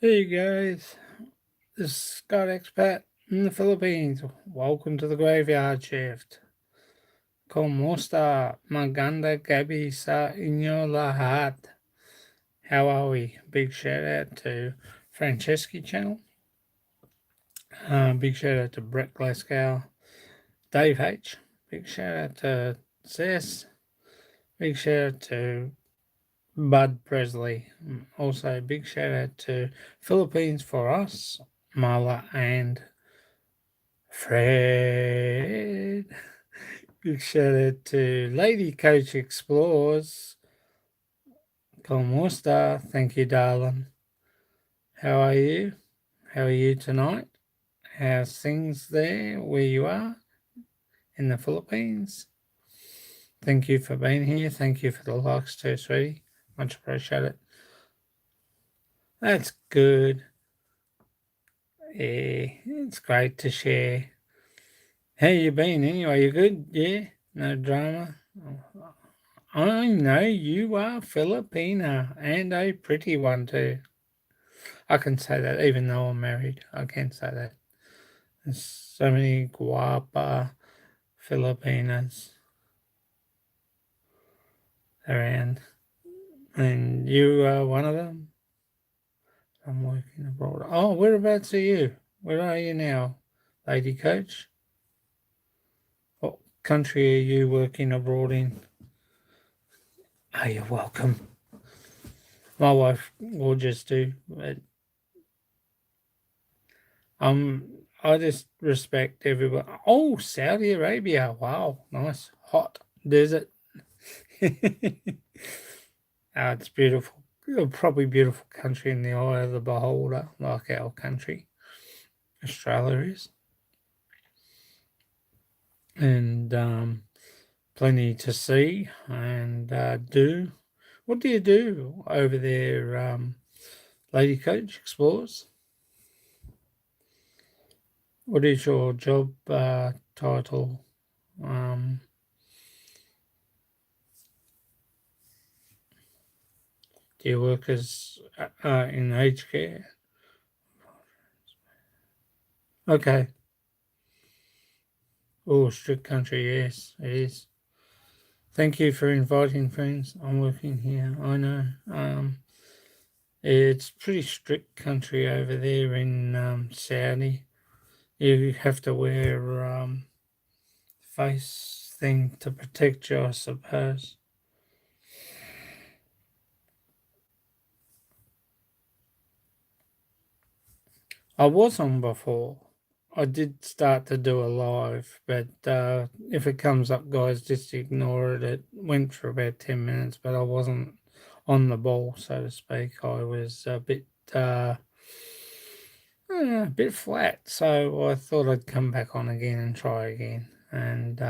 Hey guys, this is Scott expat in the Philippines. Welcome to the graveyard shift. Kumusta maganda gabi sa inyo lahat? How are we? Big shout out to Franceschi channel. Big shout out to Brett Glasgow, Dave H. Big shout out to Cess. Big shout out to Bud Presley. Also, big shout out to Philippines for us, Marla and Fred. Big shout out to Lady Coach Explores. Como Thank you, darling. How are you? How are you tonight? How's things there where you are in the Philippines? Thank you for being here. Thank you for the likes too, sweetie. Much appreciated. That's good. Yeah, it's great to share. How you been anyway? You good? Yeah? No drama? I know you are Filipina and a pretty one too. I can say that even though I'm married. I can say that. There's so many guapa Filipinas around. And you are one of them? I'm working abroad. Oh, whereabouts are you? Where are you now, Lady Coach? What country are you working abroad in? Oh, you're welcome. My wife will just do. But I just respect everyone. Oh, Saudi Arabia. Wow, nice. Hot desert. It's beautiful. Probably beautiful country in the eye of the beholder, like our country, Australia is. And plenty to see and do. What do you do over there, Lady Coach Explorers? What is your job title? Do you work as in aged care? Okay. Oh, strict country, yes, it is. Thank you for inviting friends. I'm working here. I know. It's pretty strict country over there in Saudi. You have to wear face thing to protect you, I suppose. I was on before. I did start to do a live, but if it comes up, guys, just ignore it. It went for about 10 minutes, but I wasn't on the ball, so to speak. I was a bit flat, so I thought I'd come back on again and try again. And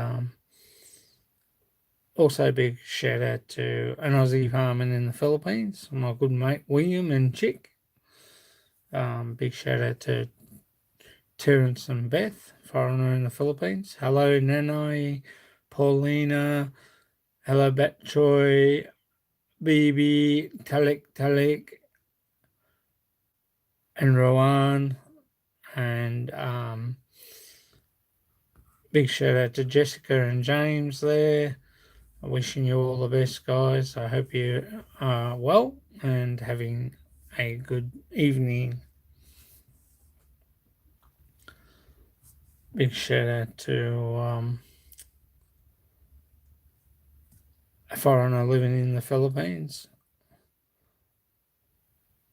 also, big shout out to an Aussie farmer in the Philippines, my good mate William and Chick. Big shout out to Terence and Beth, foreigner in the Philippines. Hello, Nanai, Paulina. Hello, Batchoy, Bibi, Talik, and Rowan. And big shout out to Jessica and James there. Wishing you all the best, guys. I hope you are well and having a good evening. Big shout out to a foreigner living in the Philippines.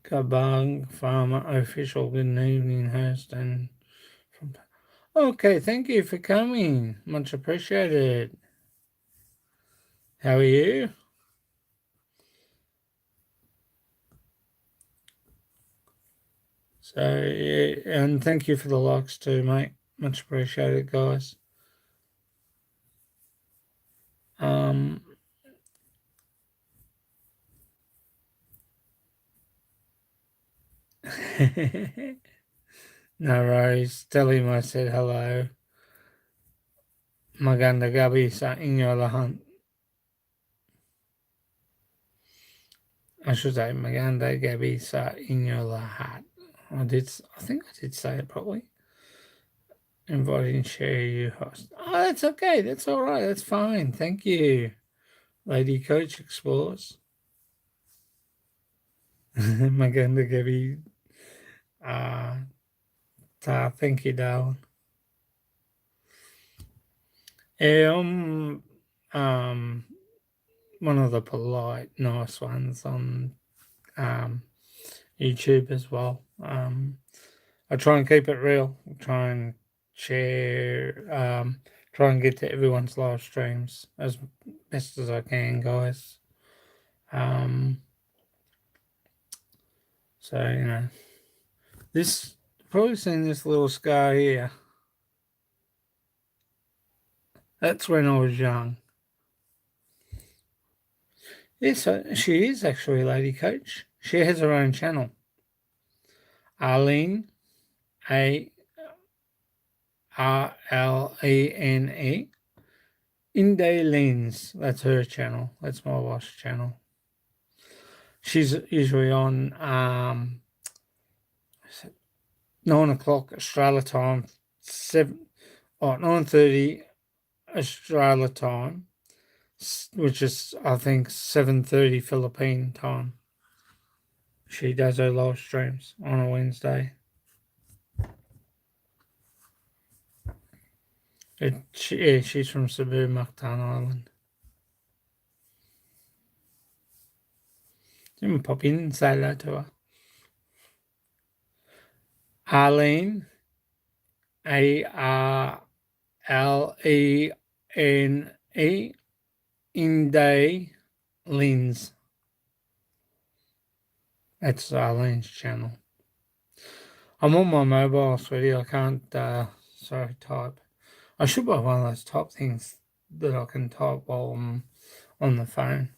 Kabang Farmer Official, good evening, host. And from okay, thank you for coming. Much appreciated. How are you? So, yeah, and thank you for the likes too, mate. Much appreciated, guys. Um, no worries. Tell him I said hello. Maganda gabi sa inyo lahat. I should say Maganda Gabby Sa Inulahat. I think I did say it properly. Inviting share you host. Oh, that's okay. That's all right. That's fine. Thank you. Lady Coach Explores. Maganda Gabby. Thank you, darling. Yeah, one of the polite, nice ones on YouTube as well. I try and keep it real. Try and share. Try and get to everyone's live streams as best as I can, guys. So this probably seen this little scar here. That's when I was young. Yes, she is actually a lady coach. She has her own channel. Arlene, ARLENE. Inde Lens. That's her channel. That's my wife's channel. She's usually on 9 o'clock Australia time, 9:30 Australia time, which is I think 7:30 Philippine time. She does her live streams on a Wednesday. She's from Cebu, Mactan Island. You can pop in and say hello to her. Arlene, ARLENE, Inde Lens. That's Arlene's channel. I'm on my mobile, sweetie. I can't, type. I should buy one of those type things that I can type while I'm on the phone.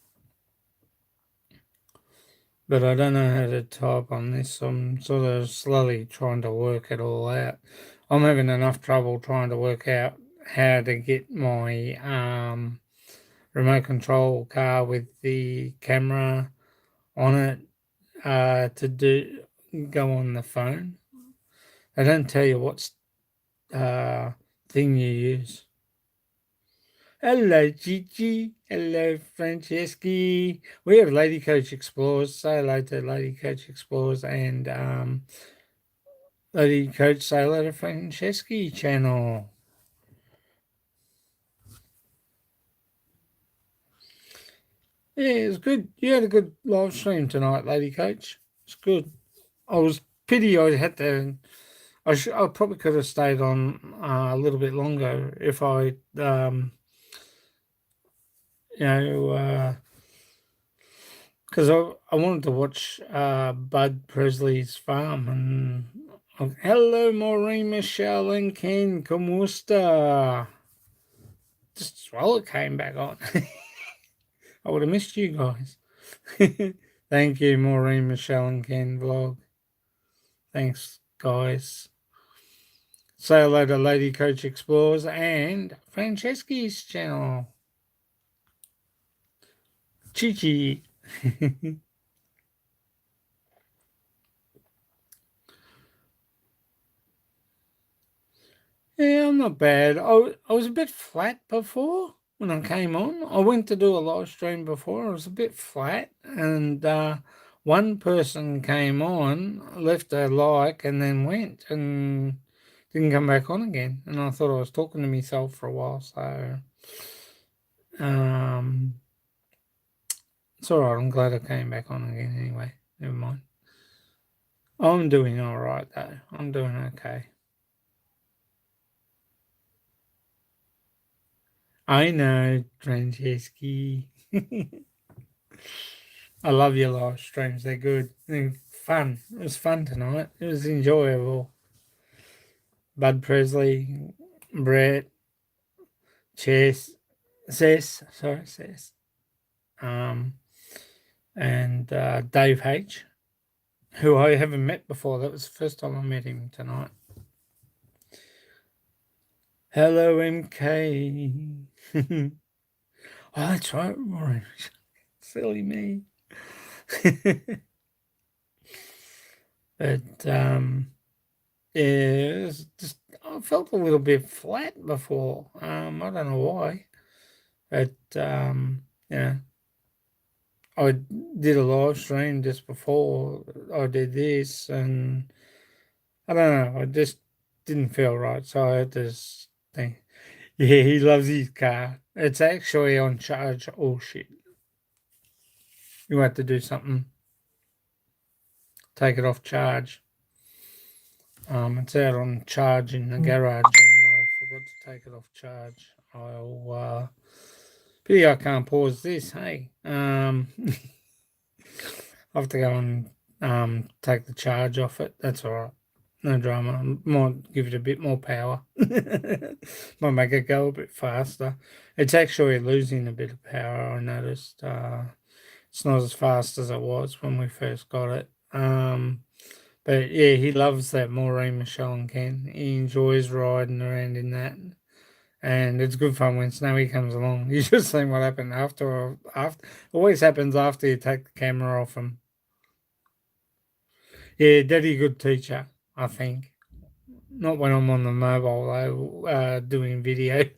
But I don't know how to type on this. I'm sort of slowly trying to work it all out. I'm having enough trouble trying to work out how to get my remote control car with the camera on it to go on the phone. They don't tell you what thing you use. Hello, Gigi. Hello, Franceschi. We have Lady Coach Explores. Say hello to Lady Coach Explores and Lady Coach Say hello to Franceschi channel. Yeah, it was good. You had a good live stream tonight, Lady Coach. It's good. I was pity I had to. I probably could have stayed on a little bit longer if I, because I wanted to watch Bud Presley's farm and hello Maureen, Michelle and Ken, como esta? Just as well it came back on. I would have missed you guys. Thank you, Maureen, Michelle and Ken vlog. Thanks, guys. Say hello to Lady Coach Explores and Franceschi's channel. Chichi. Yeah, I'm not bad. I was a bit flat before when I came on. I went to do a live stream before. I was a bit flat, and one person came on, left a like, and then went and didn't come back on again. And I thought I was talking to myself for a while, so it's all right. I'm glad I came back on again anyway. Never mind. I'm doing all right though. I'm doing okay. I know, Franceschi. I love your live streams. They're good. They're fun. It was fun tonight. It was enjoyable. Bud Presley, Brett, Chess, Cess, and Dave H, who I haven't met before. That was the first time I met him tonight. Hello, MK. Oh, that's right, Maureen. Silly me. But yeah, just I felt a little bit flat before. I don't know why, but yeah, I did a live stream just before I did this, and I don't know, I just didn't feel right, so I had to think. Yeah, he loves his car. It's actually on charge. Oh shit! You have to do something. Take it off charge. It's out on charge in the garage, and I forgot to take it off charge. Pity I can't pause this. Hey, I have to go and take the charge off it. That's all right. No drama. Might give it a bit more power. Might make it go a bit faster. It's actually losing a bit of power. I noticed. It's not as fast as it was when we first got it. But yeah, he loves that Maureen, Michelle, and Ken. He enjoys riding around in that, and it's good fun when Snowy comes along. You just seen what happened after. After always happens after you take the camera off him. Yeah, Daddy, good teacher, I think. Not when I'm on the mobile though, doing video.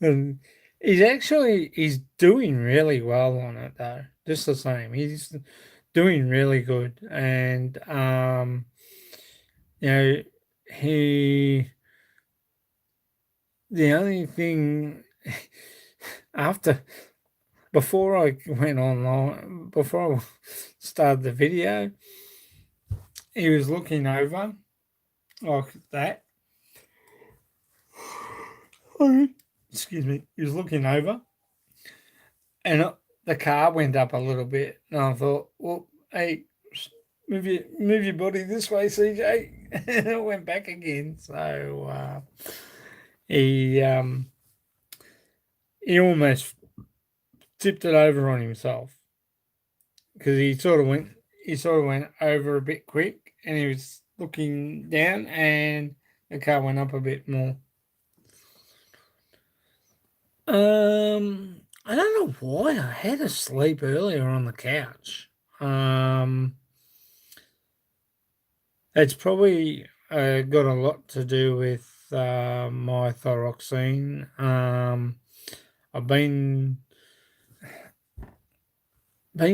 And he's doing really well on it though. Just the same, he's doing really good, and you know, he the only thing after before I went online, before I started the video, he was looking over like that. Excuse me. He was looking over, and the car went up a little bit, and I thought, well, hey, move your body this way, CJ. And it went back again. So he he almost tipped it over on himself because he sort of went over a bit quick, and he was looking down, and the car went up a bit more. I don't know why I had to sleep earlier on the couch. It's probably got a lot to do with my thyroxine. I've been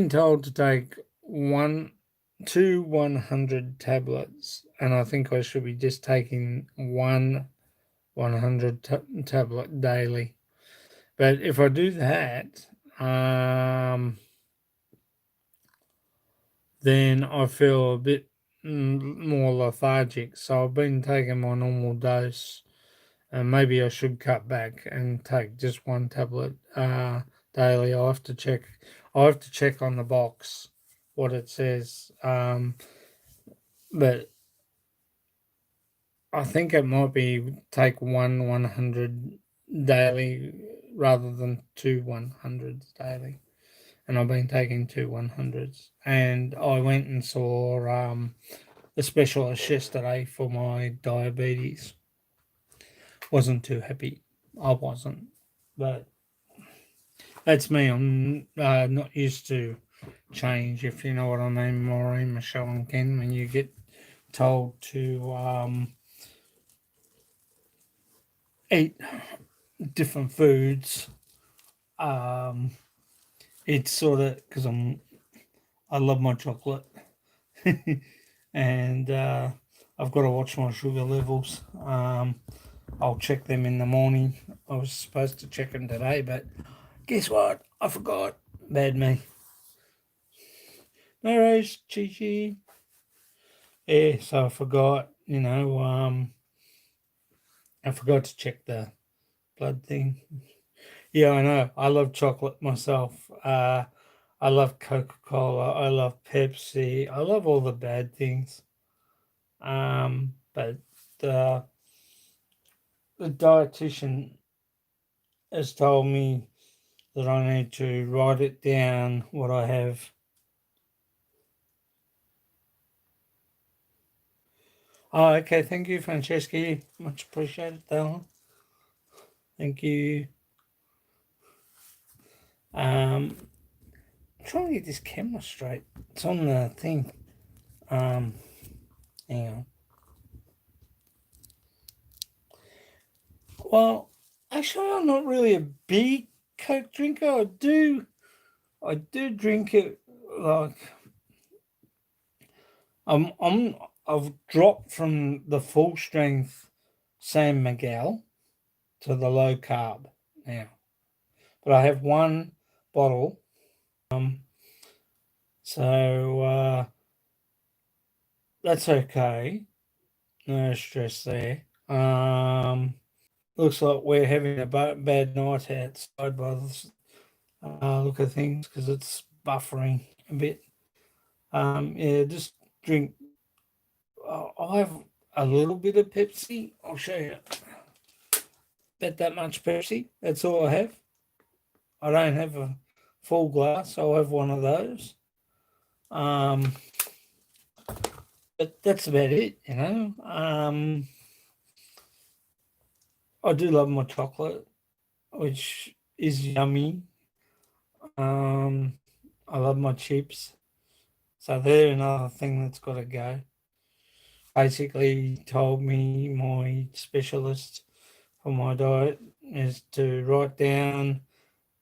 told to take 100 tablets, and I think I should be just taking 100 tablet daily. But if I do that, then I feel a bit more lethargic. So I've been taking my normal dose, and maybe I should cut back and take just one tablet daily. I have to check. I have to check on the box what it says. But I think it might be take 100 daily rather than 2 100s daily. And I've been taking 2 100s. And I went and saw the specialist yesterday for my diabetes. Wasn't too happy. I wasn't, but that's me. I'm not used to change, if you know what I mean, Maureen, Michelle, and Ken. When you get told to eat different foods, it's sort of because I love my chocolate, and I've got to watch my sugar levels. I'll check them in the morning. I was supposed to check them today, but guess what? I forgot. Bad me. No worries, Chi. Yeah, so I forgot. I forgot to check the blood thing. Yeah, I know. I love chocolate myself. I love Coca-Cola. I love Pepsi. I love all the bad things. But the dietitian has told me that I need to write it down what I have. Oh, okay. Thank you, Francesca. Much appreciated, darling. Thank you. I'm trying to get this camera straight. It's on the thing. Hang on. Well, actually, I'm not really a big Coke drinker. I do drink it like I've dropped from the full strength San Miguel to the low carb now, but I have one bottle. So that's okay. No stress there. Looks like we're having a bad night outside by the look of things because it's buffering a bit. Yeah, just drink. I have a little bit of Pepsi. I'll show you. Bet that much Pepsi. That's all I have. I don't have a full glass. I'll have one of those. Um, but that's about it. I do love my chocolate, which is yummy. I love my chips. So they're another thing that's got to go. Basically, told me my specialist for my diet is to write down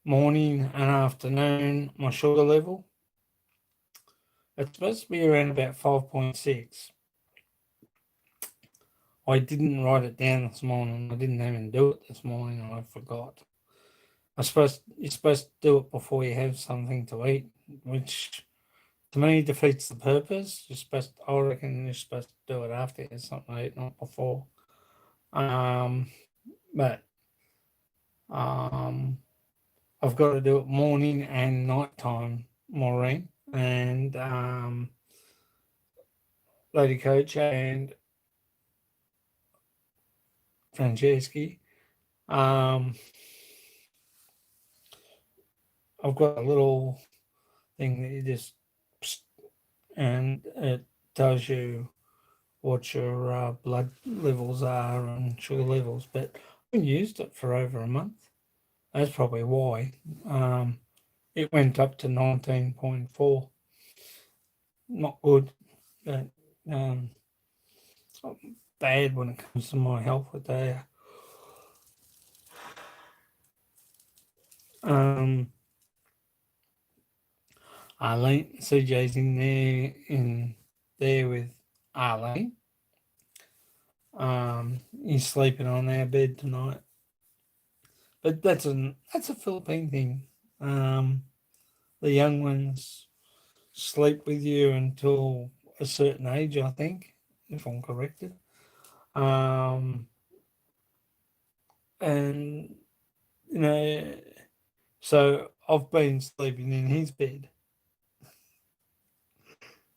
morning and afternoon my sugar level. It's supposed to be around about 5.6. I didn't write it down this morning. I didn't even do it this morning. I forgot. You're supposed to do it before you have something to eat, which to me defeats the purpose. I reckon you're supposed to do it after you have something to eat, not before. But I've got to do it morning and night time, Maureen and Lady Coach and Franceschi. I've got a little thing that you just and it tells you what your blood levels are and sugar levels. But I haven't used it for over a month. That's probably why. It went up to 19.4. Not good, but bad when it comes to my health. I tell you. Arlene, CJ's in there with Arlene. He's sleeping on our bed tonight, but that's a Philippine thing. The young ones sleep with you until a certain age, I think, if I'm corrected. And you know, so I've been sleeping in his bed,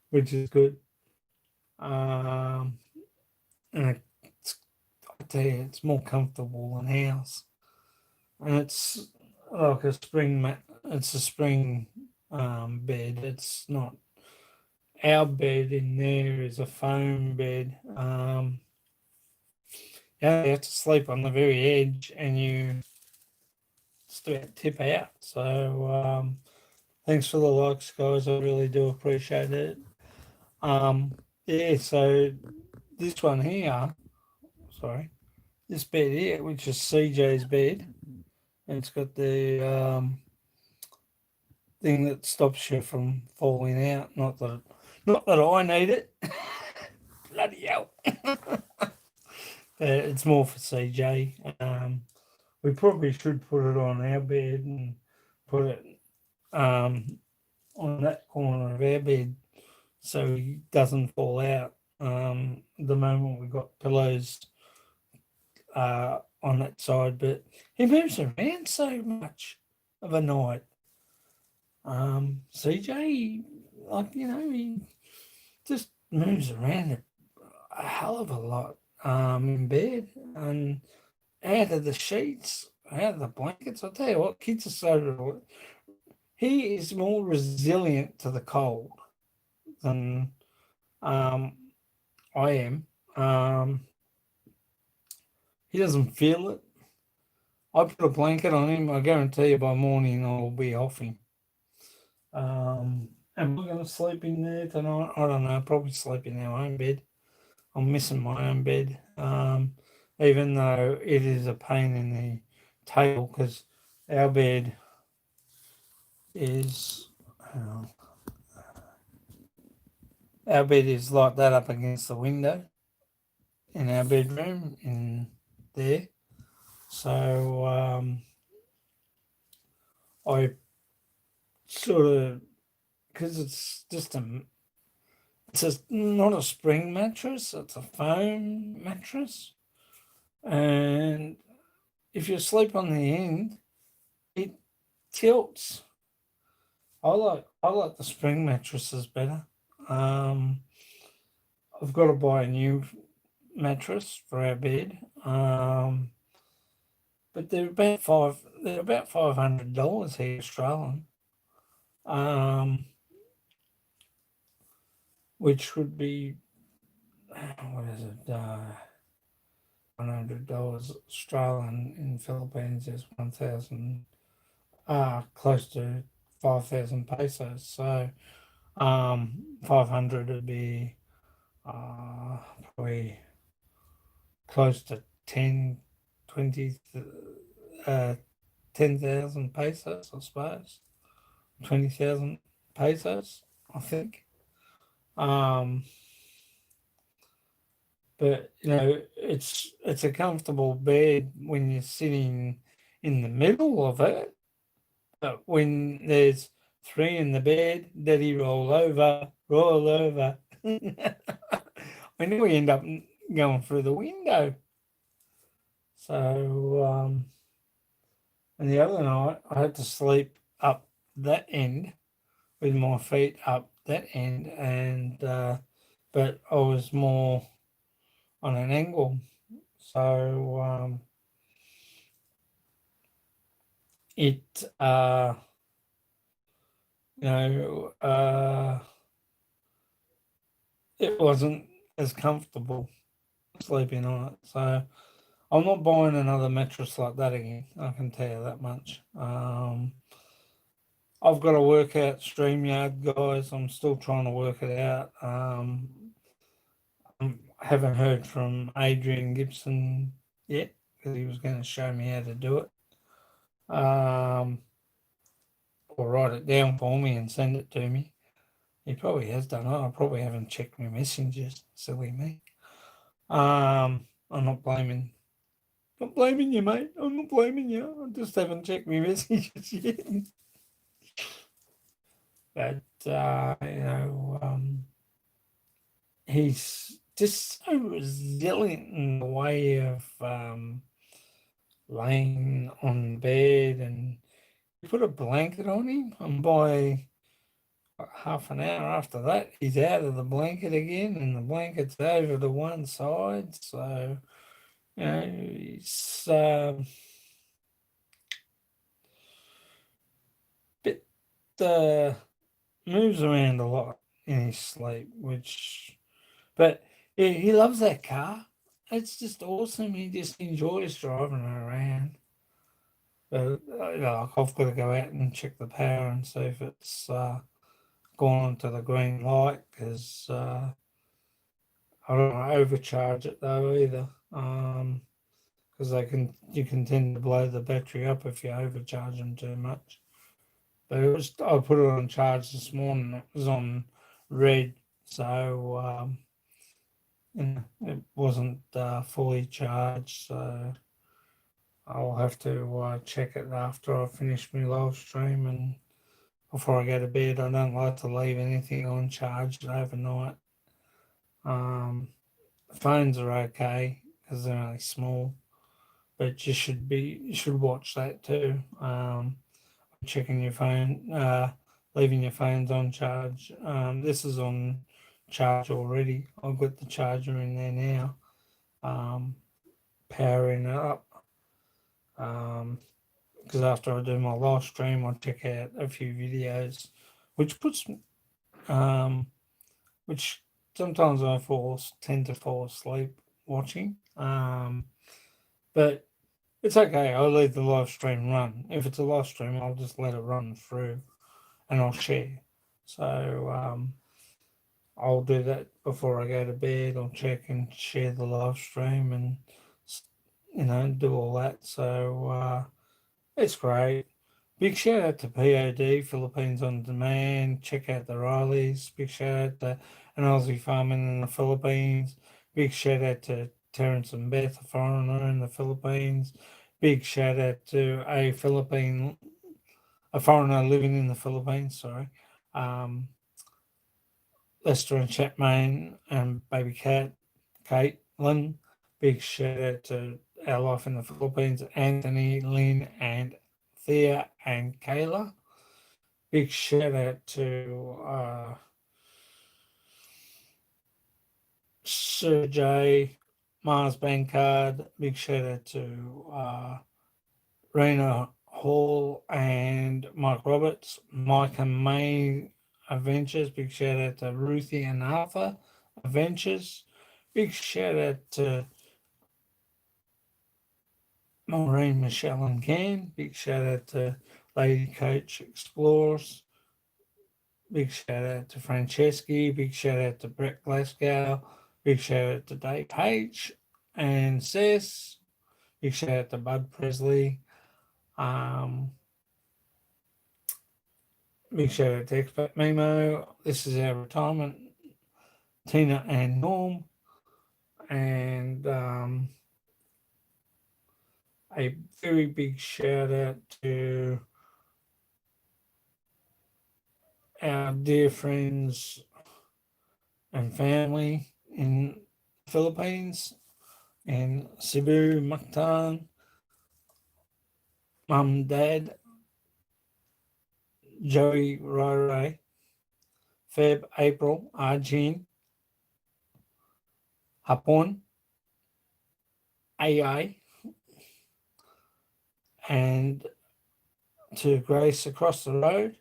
which is good. And I tell you, it's more comfortable than ours. And it's like a spring mat. It's a spring bed. It's not our bed in there is a foam bed. Yeah, you have to sleep on the very edge, and you just about tip out. So thanks for the likes, guys. I really do appreciate it. Yeah. So this one here, sorry, this bed here, which is CJ's bed, and it's got the thing that stops you from falling out. Not that I need it. Bloody hell. It's more for CJ. We probably should put it on our bed and put it on that corner of our bed so he doesn't fall out. At the moment we've got pillows on that side, but he moves around so much of a night. CJ, like he just moves around a hell of a lot in bed and out of the sheets, out of the blankets. I tell you what, kids are so. He is more resilient to the cold than I am. He doesn't feel it. I put a blanket on him. I guarantee you by morning I'll be off him. Am I going to sleep in there tonight? I don't know. Probably sleep in our own bed. I'm missing my own bed, even though it is a pain in the tail because our bed is our bed is like that up against the window in our bedroom in there. So I sort of because it's not a spring mattress, it's a foam mattress, and if you sleep on the end, it tilts. I like the spring mattresses better. Um, I've got to buy a new mattress for our bed. But they're about $500 here Australian. Um, which would be what is it? $100 Australian in Philippines is 1,000, close to 5,000 pesos. So 500 would be probably close to 10, 20, 10,000 pesos, I suppose. 20,000 pesos, I think. Um, but it's a comfortable bed when you're sitting in the middle of it. But when there's three in the bed, daddy roll over, roll over. I know we end up going through the window. So, and the other night I had to sleep up that end with my feet up that end, and but I was more on an angle, so it you know it wasn't as comfortable sleeping on it. So I'm not buying another mattress like that again. I can tell you that much. I've got to work out StreamYard, guys. I'm still trying to work it out. I haven't heard from Adrian Gibson yet because he was going to show me how to do it. Or write it down for me and send it to me. He probably has done it. I probably haven't checked my messengers. Silly me. I'm not blaming you, mate. I'm not blaming you. I just haven't checked my messages yet. But he's just so resilient in the way of laying on bed, and you put a blanket on him, and by half an hour after that, he's out of the blanket again, and the blanket's over to one side. So he's bit moves around a lot in his sleep, but he loves that car. It's just awesome. He just enjoys driving it around. But I've got to go out and check the power and see if it's gone to the green light because I don't want to overcharge it though either. Because you can tend to blow the battery up if you overcharge them too much. But I put it on charge this morning. It was on red, so it wasn't fully charged. So I'll have to check it after I finish my live stream and before I go to bed. I don't like to leave anything on charge overnight. Phones are okay because they're only small, but you should watch that too. Checking your phone, leaving your phones on charge. This is on charge already. I've got the charger in there now, powering it up. Because after I do my live stream, I check out a few videos, which which sometimes I tend to fall asleep watching. But It's okay. I'll let the live stream run. If it's a live stream, I'll just let it run through, and I'll share. So I'll do that before I go to bed. I'll check and share the live stream, and do all that. So it's great. Big shout out to POD, Philippines on Demand. Check out the Rileys. Big shout out to an Aussie farming in the Philippines. Big shout out to Terence and Beth, a foreigner in the Philippines. Big shout out to a foreigner living in the Philippines. Sorry, Lester and Chapman and baby cat Caitlin. Big shout out to our life in the Philippines, Anthony, Lynn, and Thea and Kayla. Big shout out to Sir J, Mars Bankard. Big shout out to Rena Hall and Mike Roberts. Mike and May Adventures. Big shout out to Ruthie and Arthur Adventures. Big shout out to Maureen, Michelle, and Ken. Big shout out to Lady Coach Explorers. Big shout out to Franceschi. Big shout out to Brett Glasgow. Big shout out to Dave Page and Cess. Big shout out to Bud Presley. Big shout out to Expat Memo. This is our retirement. Tina and Norm. And a very big shout out to our dear friends and family in the Philippines, and Cebu, Mactan, Mum, Dad, Joey, Rai, Feb, April, Arjun, Hapon, AI, and to Grace across the road.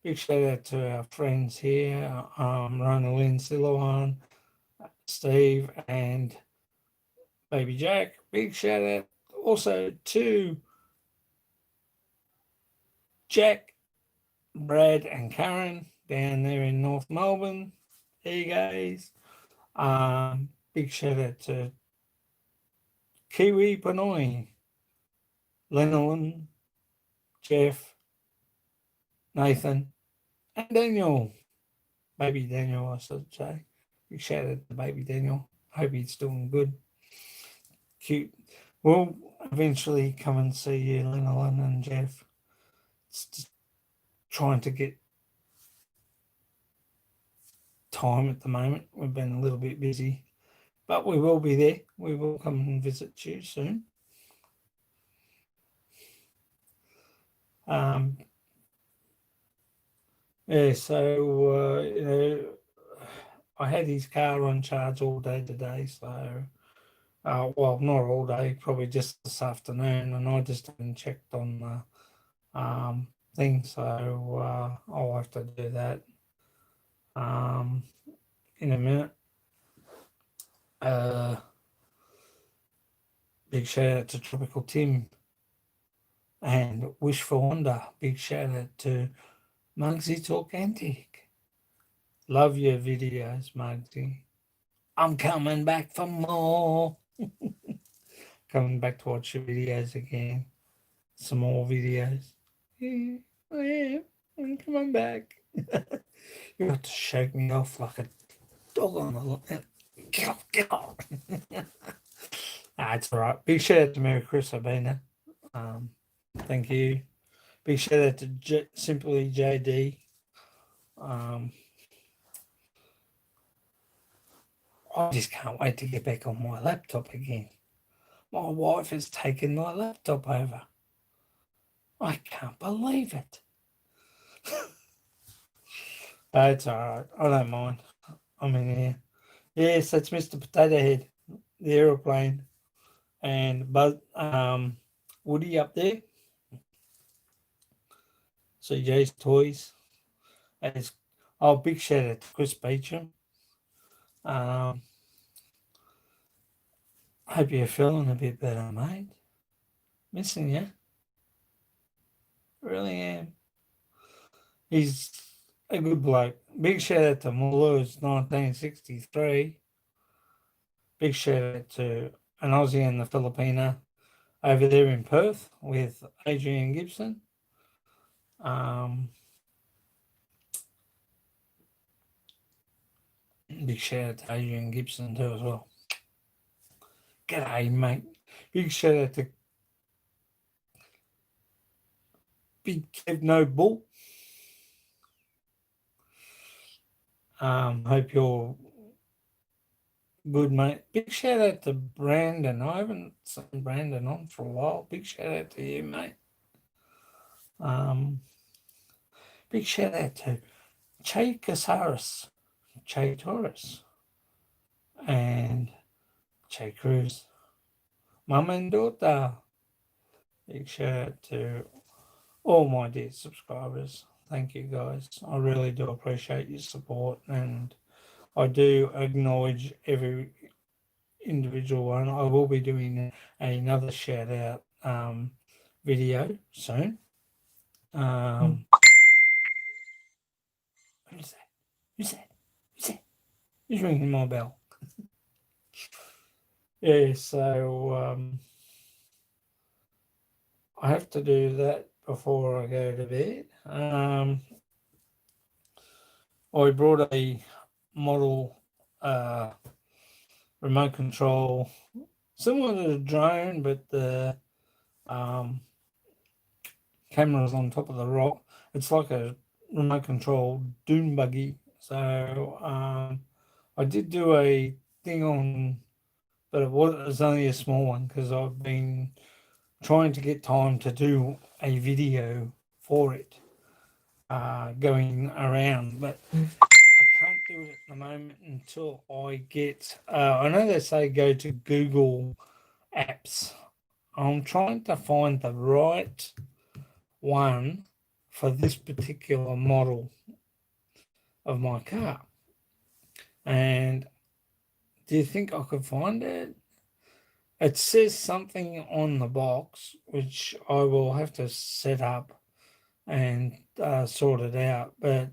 Big shout out to our friends here, Rona Lynn Siloan, Steve, and Baby Jack. Big shout out also to Jack, Brad, and Karen down there in North Melbourne. Hey guys. Big shout out to Kiwi Panoi, Lenolin, Jeff, Nathan, and Daniel. Baby Daniel, I should say. Big shout out to baby Daniel. Hope he's doing good. Cute. We'll eventually come and see you, Lenolin and Jeff. It's just trying to get time at the moment. We've been a little bit busy, but we will be there. We will come and visit you soon. Yeah, so I had his car on charge all day today, so well, not all day, probably just this afternoon, and I just haven't checked on the thing, so I'll have to do that in a minute. Big shout out to Tropical Tim and Wish for Wonder. Big shout out to Mugsy Talk Antique. Love your videos, Mugsy. I'm coming back for more. Coming back to watch your videos again. Some more videos. Yeah, I am. I'm coming back. You have to shake me off like a dog on the look. Get off. It's all right. Big shout out to Merry Chris Abena. Thank you. Big shout out to Simply JD. I just can't wait to get back on my laptop again. My wife has taken my laptop over. I can't believe it. But it's all right. I don't mind. I'm in here. Yes, that's Mr. Potato Head, the aeroplane, and Woody up there. CJ's Toys. Big shout out to Chris Beecham. Hope you're feeling a bit better, mate. Missing you. Really am. He's a good bloke. Big shout out to Muller's 1963. Big shout out to an Aussie and the Filipina over there in Perth with Adrian Gibson. Big shout out to Adrian Gibson too as well. G'day, mate. Big shout out to Big Kev No Bull. Hope you're good, mate. Big shout out to Brandon. I haven't seen Brandon on for a while. Big shout out to you, mate. Big shout out to Che Casares, Che Torres, and Che Cruz. Mum and daughter. Big shout out to all my dear subscribers. Thank you, guys. I really do appreciate your support, and I do acknowledge every individual one. I will be doing another shout out video soon. Who's that? Who's that? Who's that? Who's ringing my bell? Yeah, so I have to do that before I go to bed. I brought a model remote control, similar to a drone, but the camera's on top of the rock. It's like a remote control dune buggy. So I did do a thing on, but it was only a small one because I've been trying to get time to do a video for it going around, but I can't do it at the moment until I get, I know they say go to Google Apps. I'm trying to find the right one for this particular model of my car. And do you think I could find it? It says something on the box, which I will have to set up and sort it out. But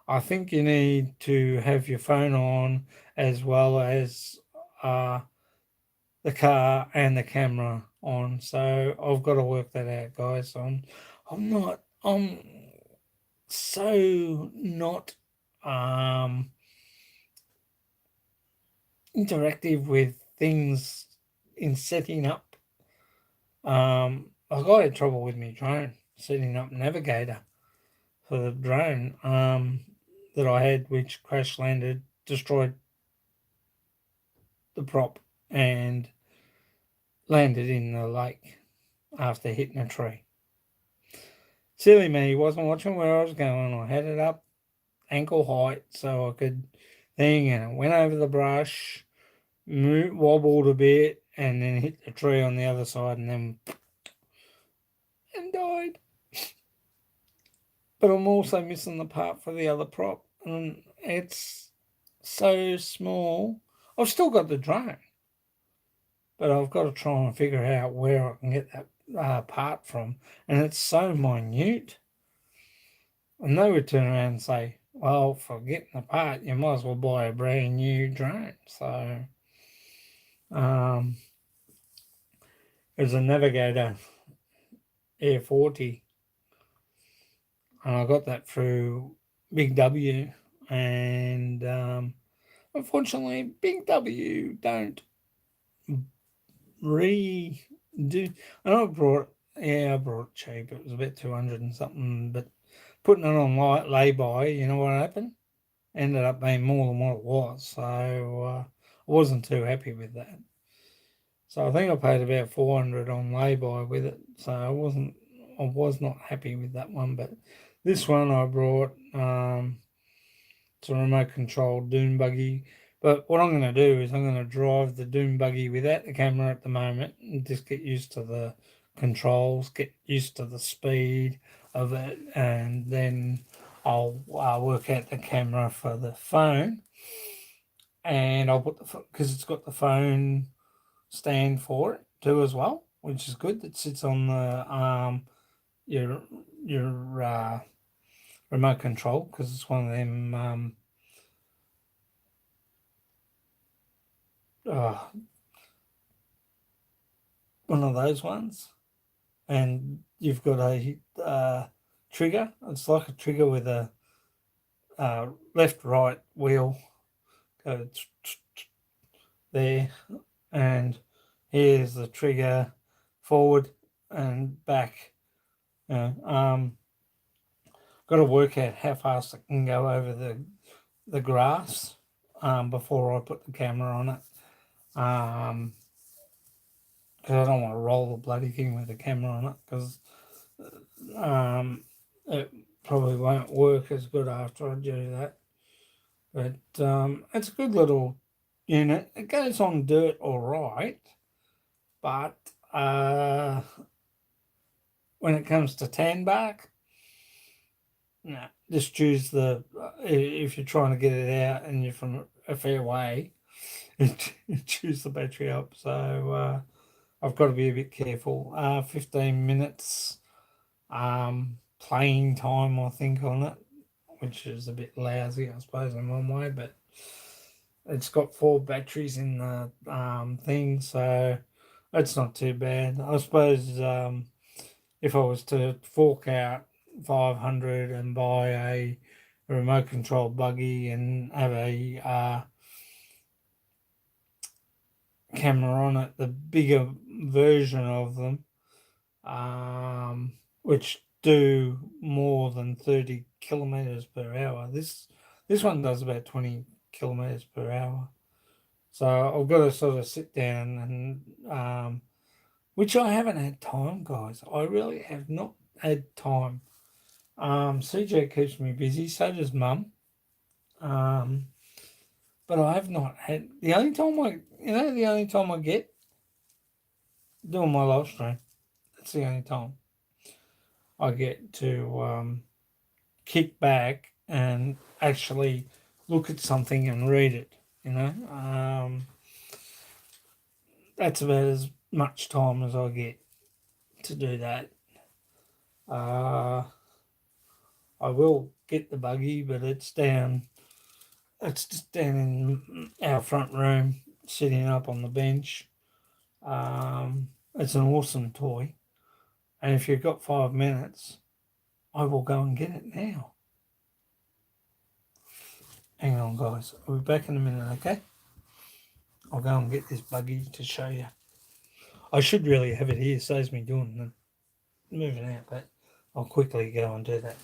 I think you need to have your phone on as well as the car and the camera on. So I've got to work that out, guys. I'm so not interactive with things in setting up. I had trouble with my drone, setting up Navigator for the drone that I had, which crash landed, destroyed the prop, and landed in the lake after hitting a tree. Silly me, wasn't watching where I was going. I had it up ankle height so I could thing, and it went over the brush, wobbled a bit, and then hit the tree on the other side, and then and died. But I'm also missing the part for the other prop, and it's so small. I've still got the drone, but I've got to try and figure out where I can get that part from, and it's so minute. And they would turn around and say, well, for getting the part, you might as well buy a brand new drone. So it was a Navigator Air 40, and I got that through Big W, and unfortunately Big W don't redo. And I brought it cheap. It was about 200 and something, but putting it on lay-by, you know what happened? Ended up being more than what it was, so I wasn't too happy with that. So I think I paid about 400 on lay-by with it, so I was not happy with that one. But this one I brought, it's a remote control dune buggy. But what I'm going to do is I'm going to drive the dune buggy without the camera at the moment and just get used to the controls, get used to the speed of it, and then I'll work out the camera for the phone, and I'll put because it's got the phone stand for it too as well. which is good. It sits on the your your remote control because it's one of them uh, one of those ones, and you've got a trigger. It's like a trigger with a left right wheel go there, and here's the trigger forward and back. You know, got to work out how fast I can go over the grass before I put the camera on it. Because I don't want to roll the bloody thing with the camera on it because it probably won't work as good after I do that. But it's a good little unit. It goes on dirt all right, but when it comes to tan bark, no, just choose the if you're trying to get it out and you're from a fair way, choose the battery up. So I've got to be a bit careful. 15 minutes playing time, I think, on it, which is a bit lousy, I suppose, in one way, but it's got 4 batteries in the thing, so it's not too bad. I suppose if I was to fork out 500 and buy a remote control buggy and have a camera on it, the bigger version of them, which do more than 30 kilometers per hour. This one does about 20 kilometers per hour. So I've got to sort of sit down and which I haven't had time, guys. I really have not had time. CJ keeps me busy, so does Mum. Um, but I have not had the only time the only time I get doing my live stream. That's the only time I get to kick back and actually look at something and read it. That's about as much time as I get to do that. I will get the buggy, but it's down. It's just down in our front room, sitting up on the bench. It's an awesome toy, and if you've got 5 minutes, I will go and get it now. Hang on, guys. I'll be back in a minute, okay? I'll go and get this buggy to show you. I should really have it here, saves me doing the moving out, but I'll quickly go and do that.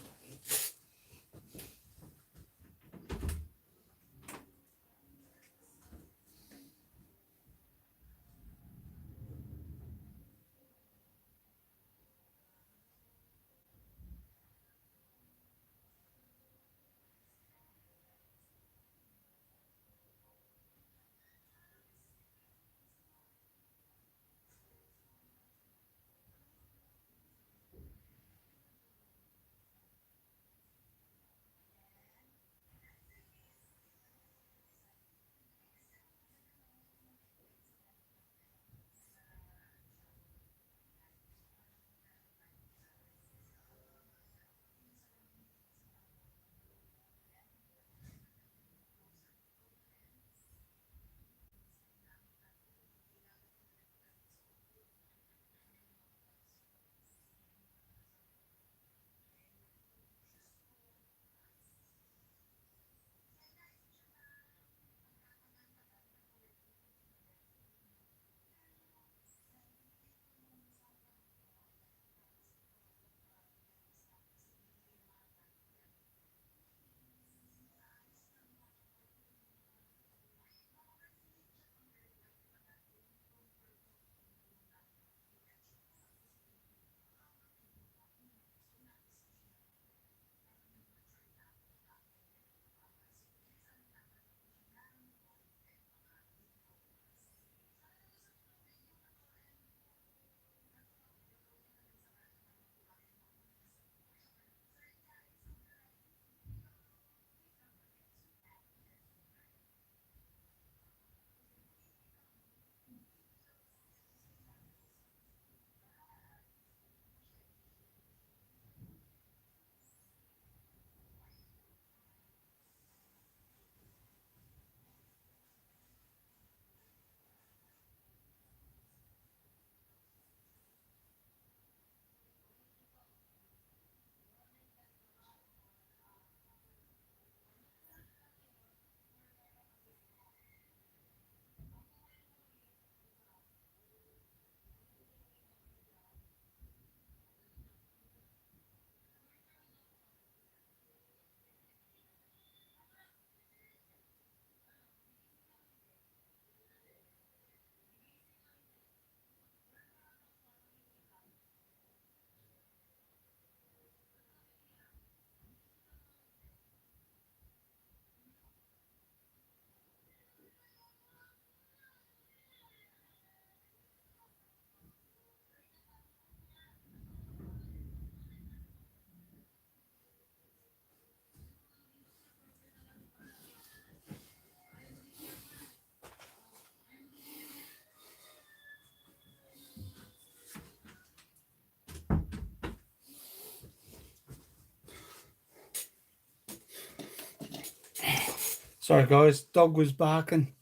Sorry guys, dog was barking.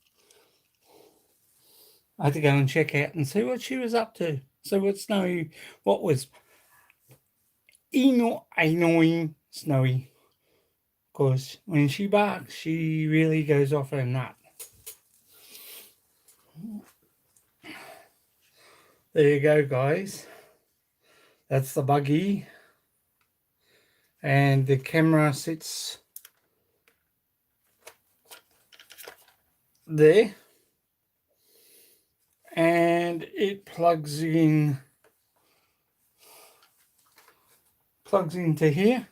I had to go and check out and see what she was up to. So what was annoying Snowy. Because when she barks, she really goes off her nut. There you go, guys. That's the buggy. And the camera sits there. And it plugs into here.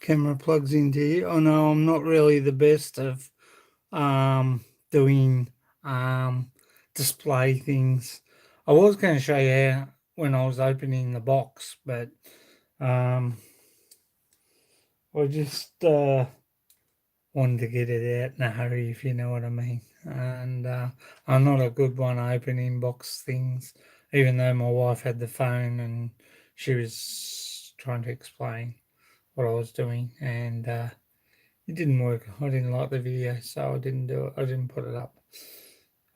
Camera plugs into here. I know I'm not really the best of doing display things. I was going to show you when I was opening the box, but I just wanted to get it out in a hurry, if you know what I mean. And I'm not a good one opening box things, even though my wife had the phone and she was trying to explain what I was doing, and it didn't work. I didn't like the video, so I didn't do it. I didn't put it up.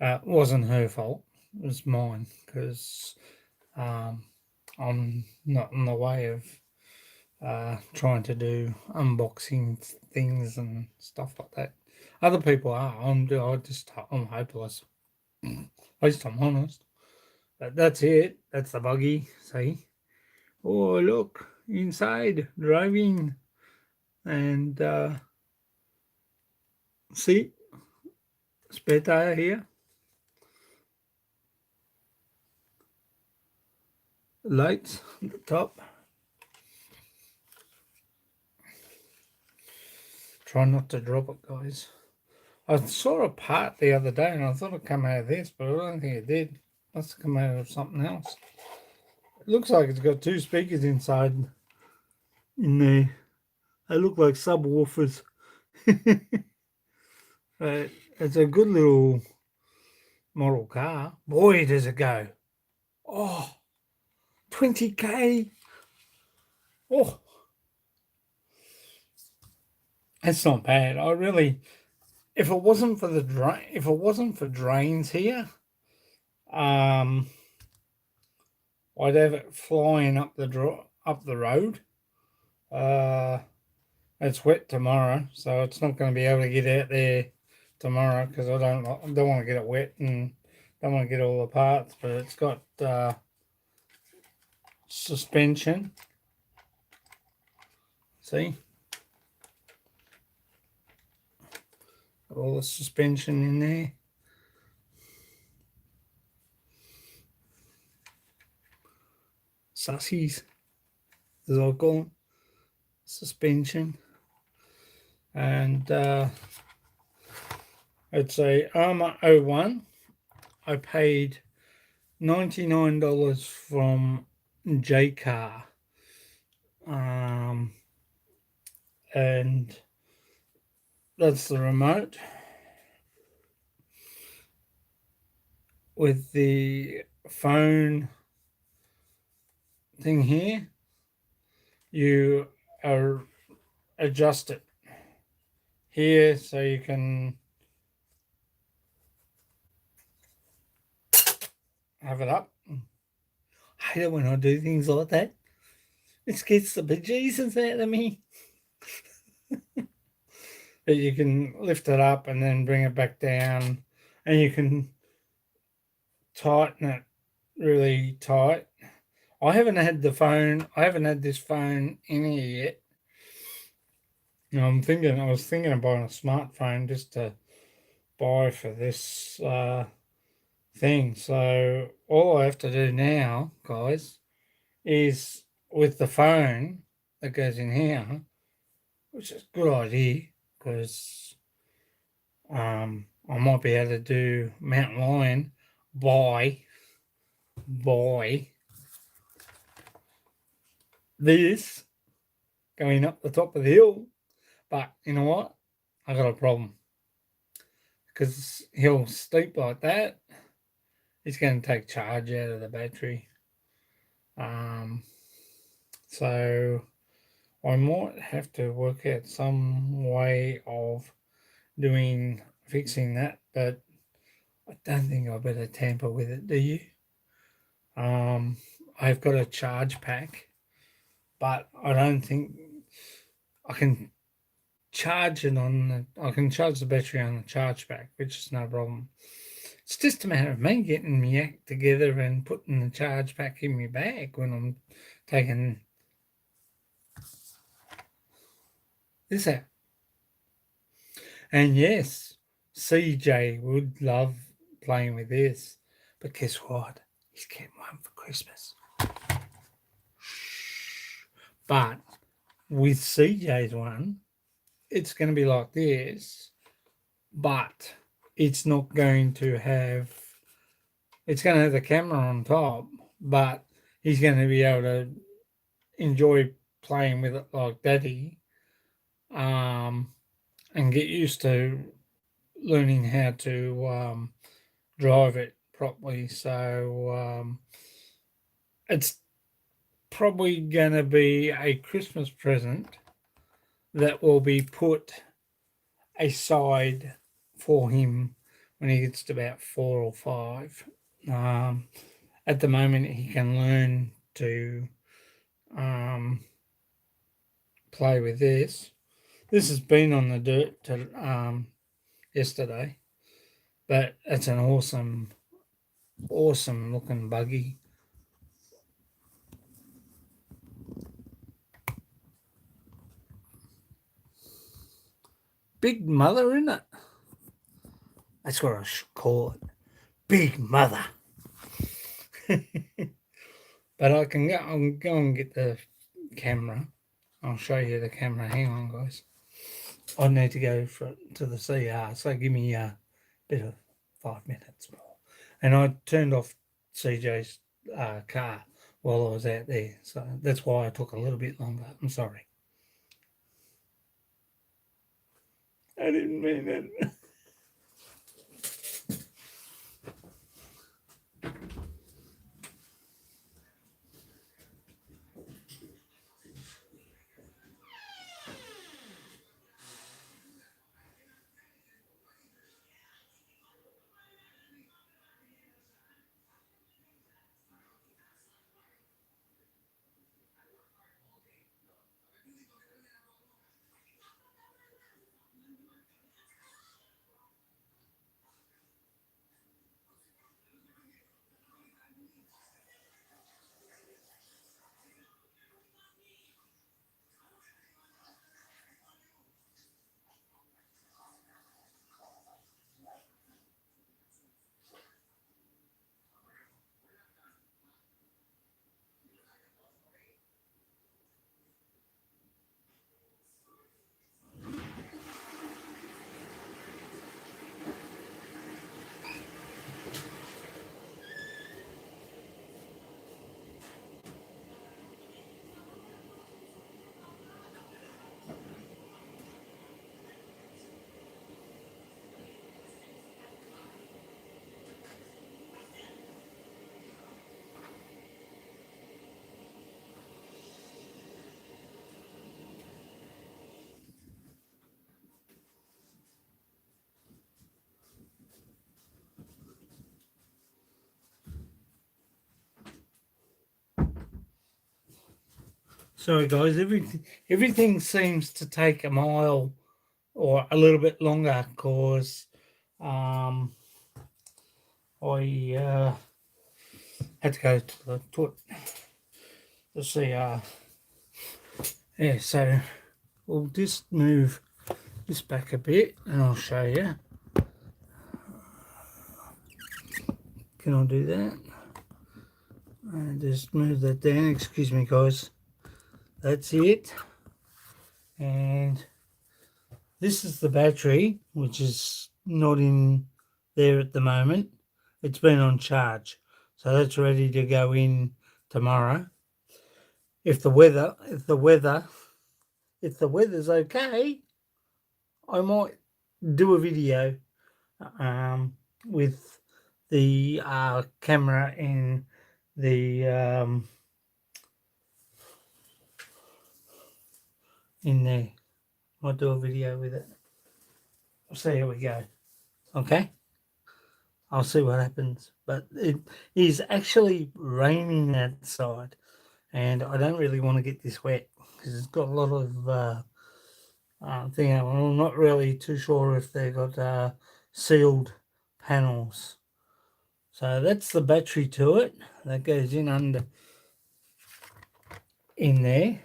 It wasn't her fault. It was mine, because I'm not in the way of trying to do unboxing things and stuff like that. Other people are. I'm hopeless. At least I'm honest. But that's it. That's the buggy. See? Oh, look. Inside. Driving. And see? Spare tire here. Lights on the top. Try not to drop it, guys. I saw a part the other day and I thought it came out of this, but I don't think it did. It must have come out of something else. It looks like it's got two speakers inside in there. They look like subwoofers. But it's a good little model car. Boy, does it go. Oh, 20K. Oh, that's not bad. I really, if it wasn't for drains here, I'd have it flying up the road. It's wet tomorrow, so it's not going to be able to get out there tomorrow, because I don't want to get it wet and don't want to get all the parts. But it's got suspension. See, got all the suspension in there. Sussies, as I call them. Suspension. And it's a Armour 01. I paid $99 from J-Car. And that's the remote with the phone thing here. You adjust it here so you can have it up. I hate it when I do things like that. It gets the bejesus out of me. But you can lift it up and then bring it back down, and you can tighten it really tight. I haven't had this phone in here yet. I was thinking of buying a smartphone just to buy for this thing. So all I have to do now, guys, is with the phone that goes in here, which is a good idea, because I might be able to do mountain lion by this going up the top of the hill. But you know what? I got a problem, because hill's steep like that. It's going to take charge out of the battery. So I might have to work out some way of fixing that, but I don't think I better tamper with it, do you? I've got a charge pack, but I don't think I can charge it I can charge the battery on the charge pack, which is no problem. It's just a matter of me getting my act together and putting the charge pack in my bag when I'm taking this out. And yes, CJ would love playing with this, but guess what? He's getting one for Christmas. But with CJ's one, it's going to be like this, but it's not going to have. It's going to have the camera on top, but he's going to be able to enjoy playing with it like Daddy, and get used to learning how to drive it properly. So it's probably going to be a Christmas present that will be put aside for him when he gets to about 4 or 5. At the moment, he can learn to play with this. This has been on the dirt yesterday, but it's an awesome looking buggy. Big Mother, in it? That's what I should call it. Big Mother. But I'll go and get the camera. I'll show you the camera. Hang on, guys. I need to go to the CR, so give me a bit of 5 minutes more. And I turned off CJ's car while I was out there, so that's why I took a little bit longer. I'm sorry. I didn't mean it. Sorry, guys. Everything seems to take a mile or a little bit longer because I had to go to the CR. Yeah, so we'll just move this back a bit and I'll show you. Can I do that? And just move that down. Excuse me, guys. That's it. And this is the battery, which is not in there at the moment. It's been on charge, so that's ready to go in tomorrow. If the weather's okay, I might do a video with the camera in the in there. Might do a video with it. We'll see how we go. Okay? I'll see what happens. But it is actually raining outside, and I don't really want to get this wet because it's got a lot of thing. I'm not really too sure if they've got sealed panels. So that's the battery to it. That goes in there.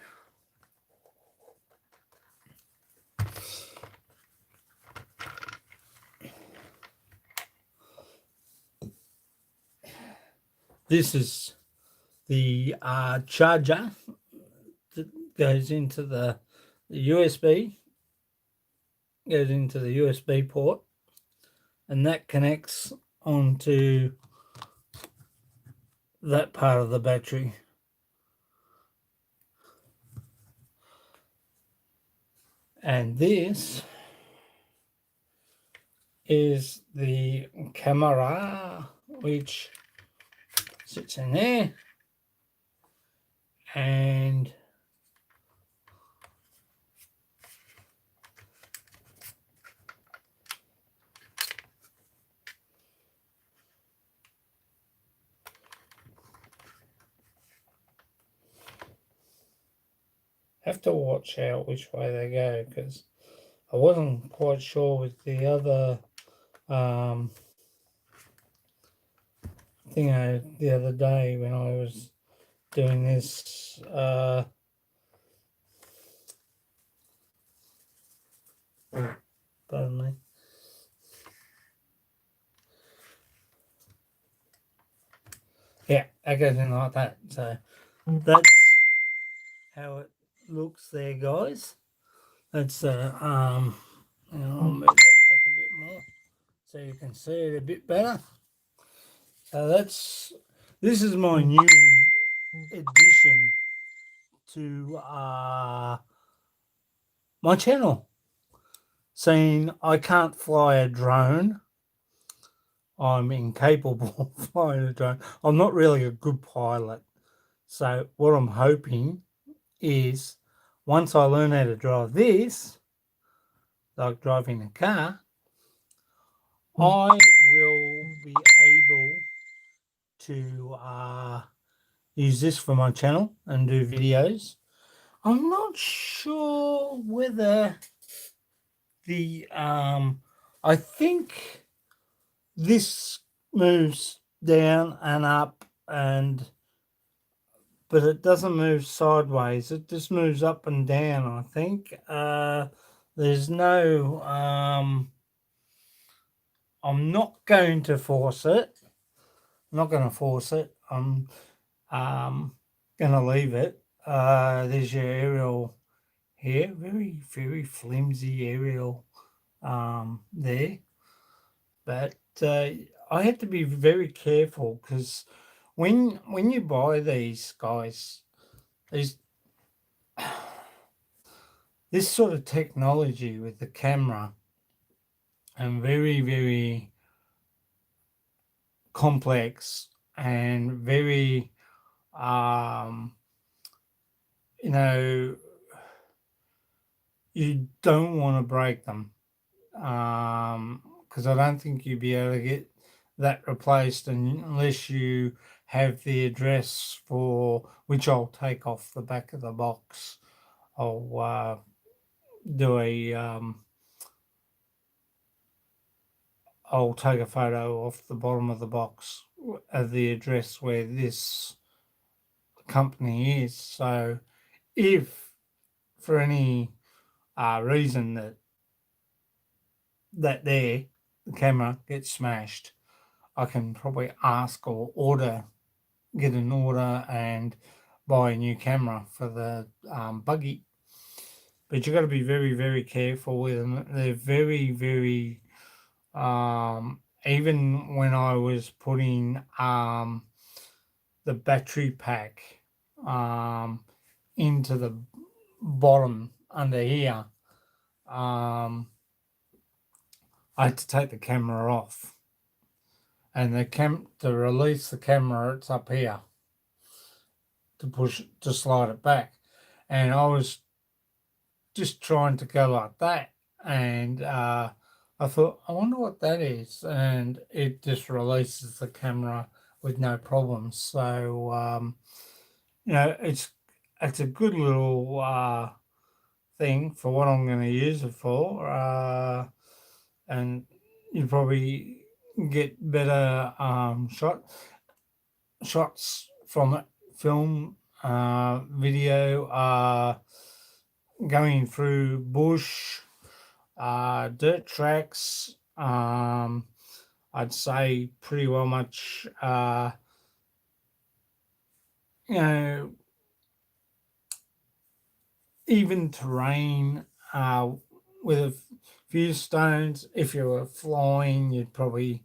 This is the charger that goes into the USB, goes into the USB port, and that connects onto that part of the battery. And this is the camera, which sits in there, and have to watch out which way they go, because I wasn't quite sure with the other thing the other day when I was doing this pardon me. Yeah, that goes in like that. So that's how it looks there, guys. That's I'll move that back a bit more so you can see it a bit better. So this is my new addition to my channel. Saying I can't fly a drone. I'm incapable of flying a drone. I'm not really a good pilot. So what I'm hoping is once I learn how to drive this, like driving a car, I will be able to use this for my channel and do videos. I'm not sure whether the I think this moves down and up, but it doesn't move sideways. It just moves up and down, I think. There's no I'm not going to force it. I'm not going to force it. I'm going to leave it. There's your aerial here. Very, very flimsy aerial there. But I have to be very careful because when you buy these guys, these this sort of technology with the camera and very, very complex and very you know, you don't want to break them because I don't think you'd be able to get that replaced unless you have the address for which I'll take off the back of the box. I'll do I'll take a photo off the bottom of the box of the address where this company is. So if for any reason that the camera gets smashed, I can probably ask or get an order and buy a new camera for the buggy. But you've got to be very, very careful with them. They're very, very even when I was putting the battery pack into the bottom under here, I had to take the camera off, and to release the camera, it's up here to slide it back, and I was just trying to go like that, and I thought, I wonder what that is, and it just releases the camera with no problems. So it's a good little thing for what I'm going to use it for, and you probably get better shots from it, film, video, going through bush, dirt tracks. I'd say pretty well much, you know, even terrain, with a few stones. If you were flying, you'd probably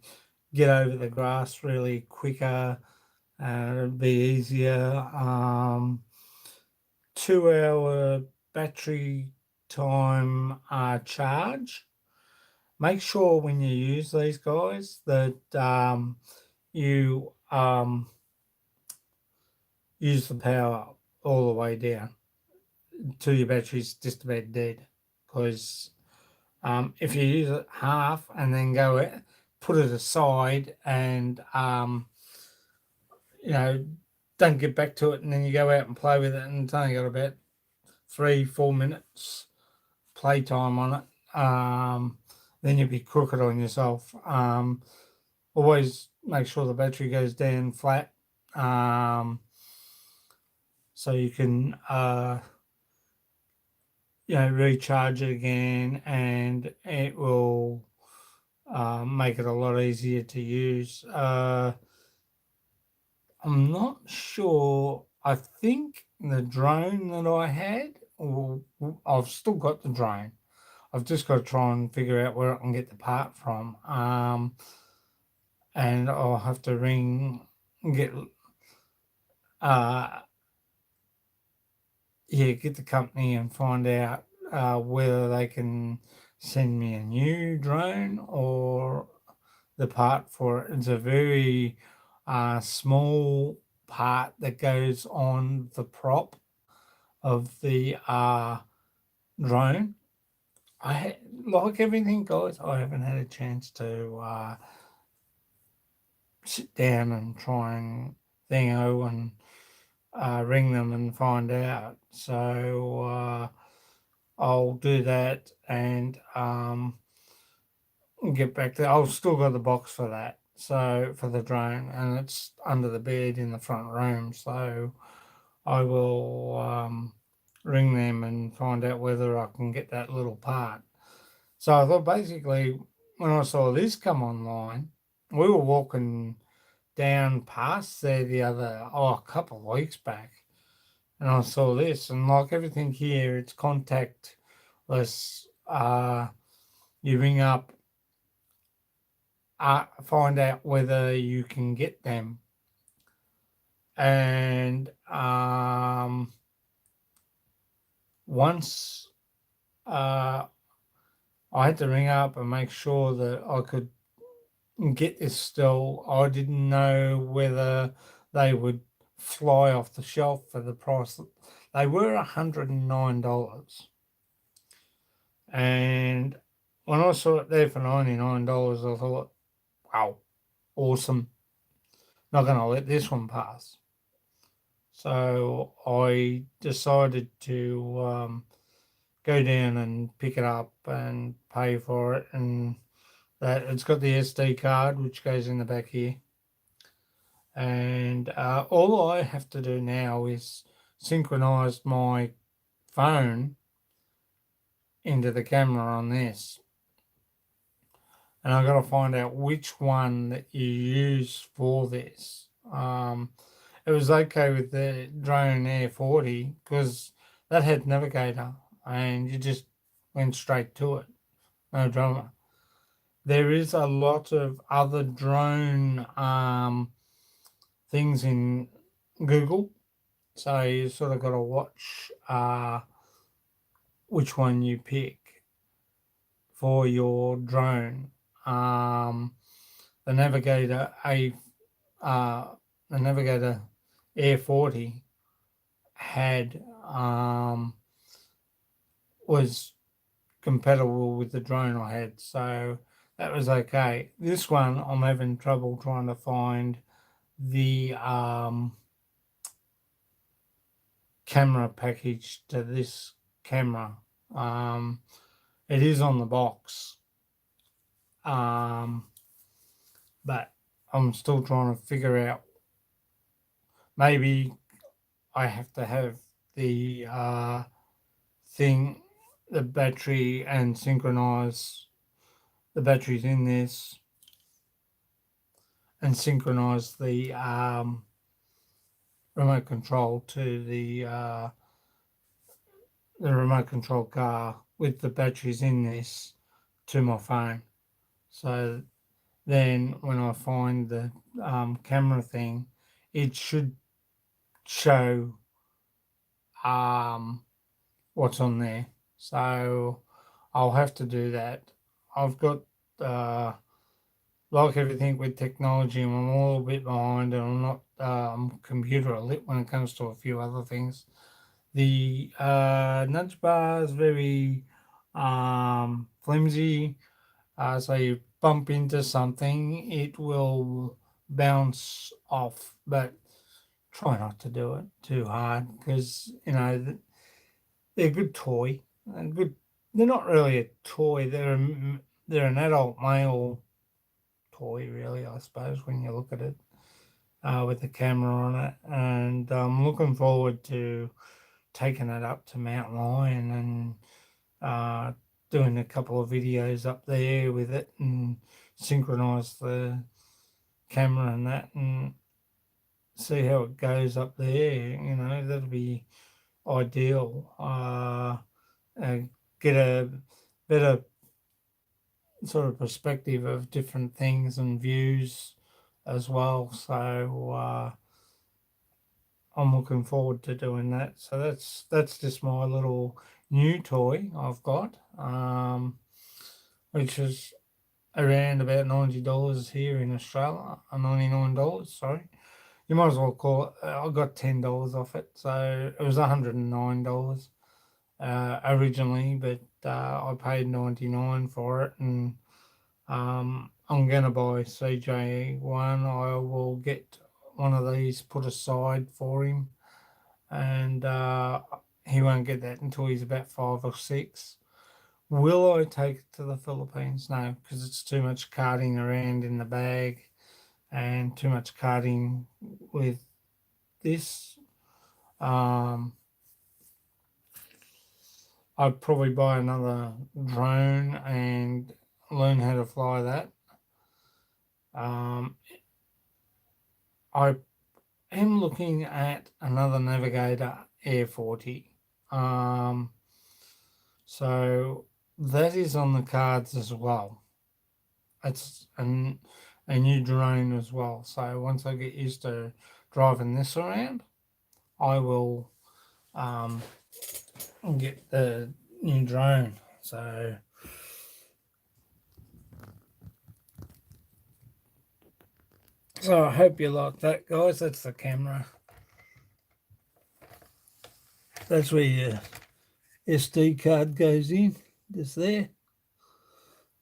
get over the grass really quicker. It'd be easier. 2 hour battery time charge. Make sure when you use these guys that you use the power all the way down till your battery's just about dead. Because if you use it half and then put it aside and don't get back to it, and then you go out and play with it, and it's only got about 3-4 minutes playtime on it, then you'd be crooked on yourself. Always make sure the battery goes down flat, so you can recharge it again, and it will make it a lot easier to use. I'm not sure. I think the drone that I had, I've still got the drone. I've just got to try and figure out where I can get the part from. And I'll have to get the company and find out whether they can send me a new drone or the part for it. It's a very small part that goes on the prop of the drone. Like everything, guys, I haven't had a chance to sit down and try and thingo and ring them and find out. So I'll do that and get back to. I've still got the box for that. So for the drone, and it's under the bed in the front room. So I will ring them and find out whether I can get that little part. So I thought basically when I saw this come online, we were walking down past there a couple of weeks back, and I saw this, and like everything here, it's contactless. You ring up, find out whether you can get them, and once I had to ring up and make sure that I could get this still. I didn't know whether they would fly off the shelf for the price. They were $109. And when I saw it there for $99, I thought, wow, awesome. Not going to let this one pass. So I decided to go down and pick it up and pay for it. And that it's got the SD card, which goes in the back here. And all I have to do now is synchronize my phone into the camera on this. And I've got to find out which one that you use for this. It was okay with the Drone Air 40 because that had navigator and you just went straight to it. No drama. There is a lot of other drone things in Google, so you sort of got to watch which one you pick for your drone. The Navigator the Navigator Air 40 had was compatible with the drone I had, so that was okay. This one, I'm having trouble trying to find the camera package to this camera. It is on the box, um, but I'm still trying to figure out. Maybe I have to have the thing, the battery, and synchronize the batteries in this, and synchronize the remote control to the remote control car with the batteries in this to my phone. So then when I find the camera thing, it should show what's on there. So I'll have to do that. I've got uh, like everything with technology, I'm a little bit behind, and I'm not computer lit when it comes to a few other things. The nudge bar is very flimsy. So you bump into something, it will bounce off. But try not to do it too hard because they're a good toy. They're good. They're not really a toy. They're an adult male toy, really. I suppose when you look at it with the camera on it, and I'm looking forward to taking it up to Mount Lion and doing a couple of videos up there with it and synchronize the camera and that and see how it goes up there. That'll be ideal. Get a better sort of perspective of different things and views as well. So I'm looking forward to doing that. So that's just my little new toy I've got, which is around about $90 here in Australia. $99, sorry. You might as well call it. I got $10 off it, so it was $109 originally, but I paid 99 for it, and I'm gonna buy CJ one. I will get one of these put aside for him, and he won't get that until he's about 5 or 6. Will I take it to the Philippines? No, because it's too much carting around in the bag and too much carting with this. Um, I'd probably buy another drone and learn how to fly that. Um, I am looking at another Navigator Air 40. Um, so that is on the cards as well. It's a new drone as well. So once I get used to driving this around, I will get the new drone. So I hope you like that, guys. That's the camera. That's where your SD card goes in. Just there.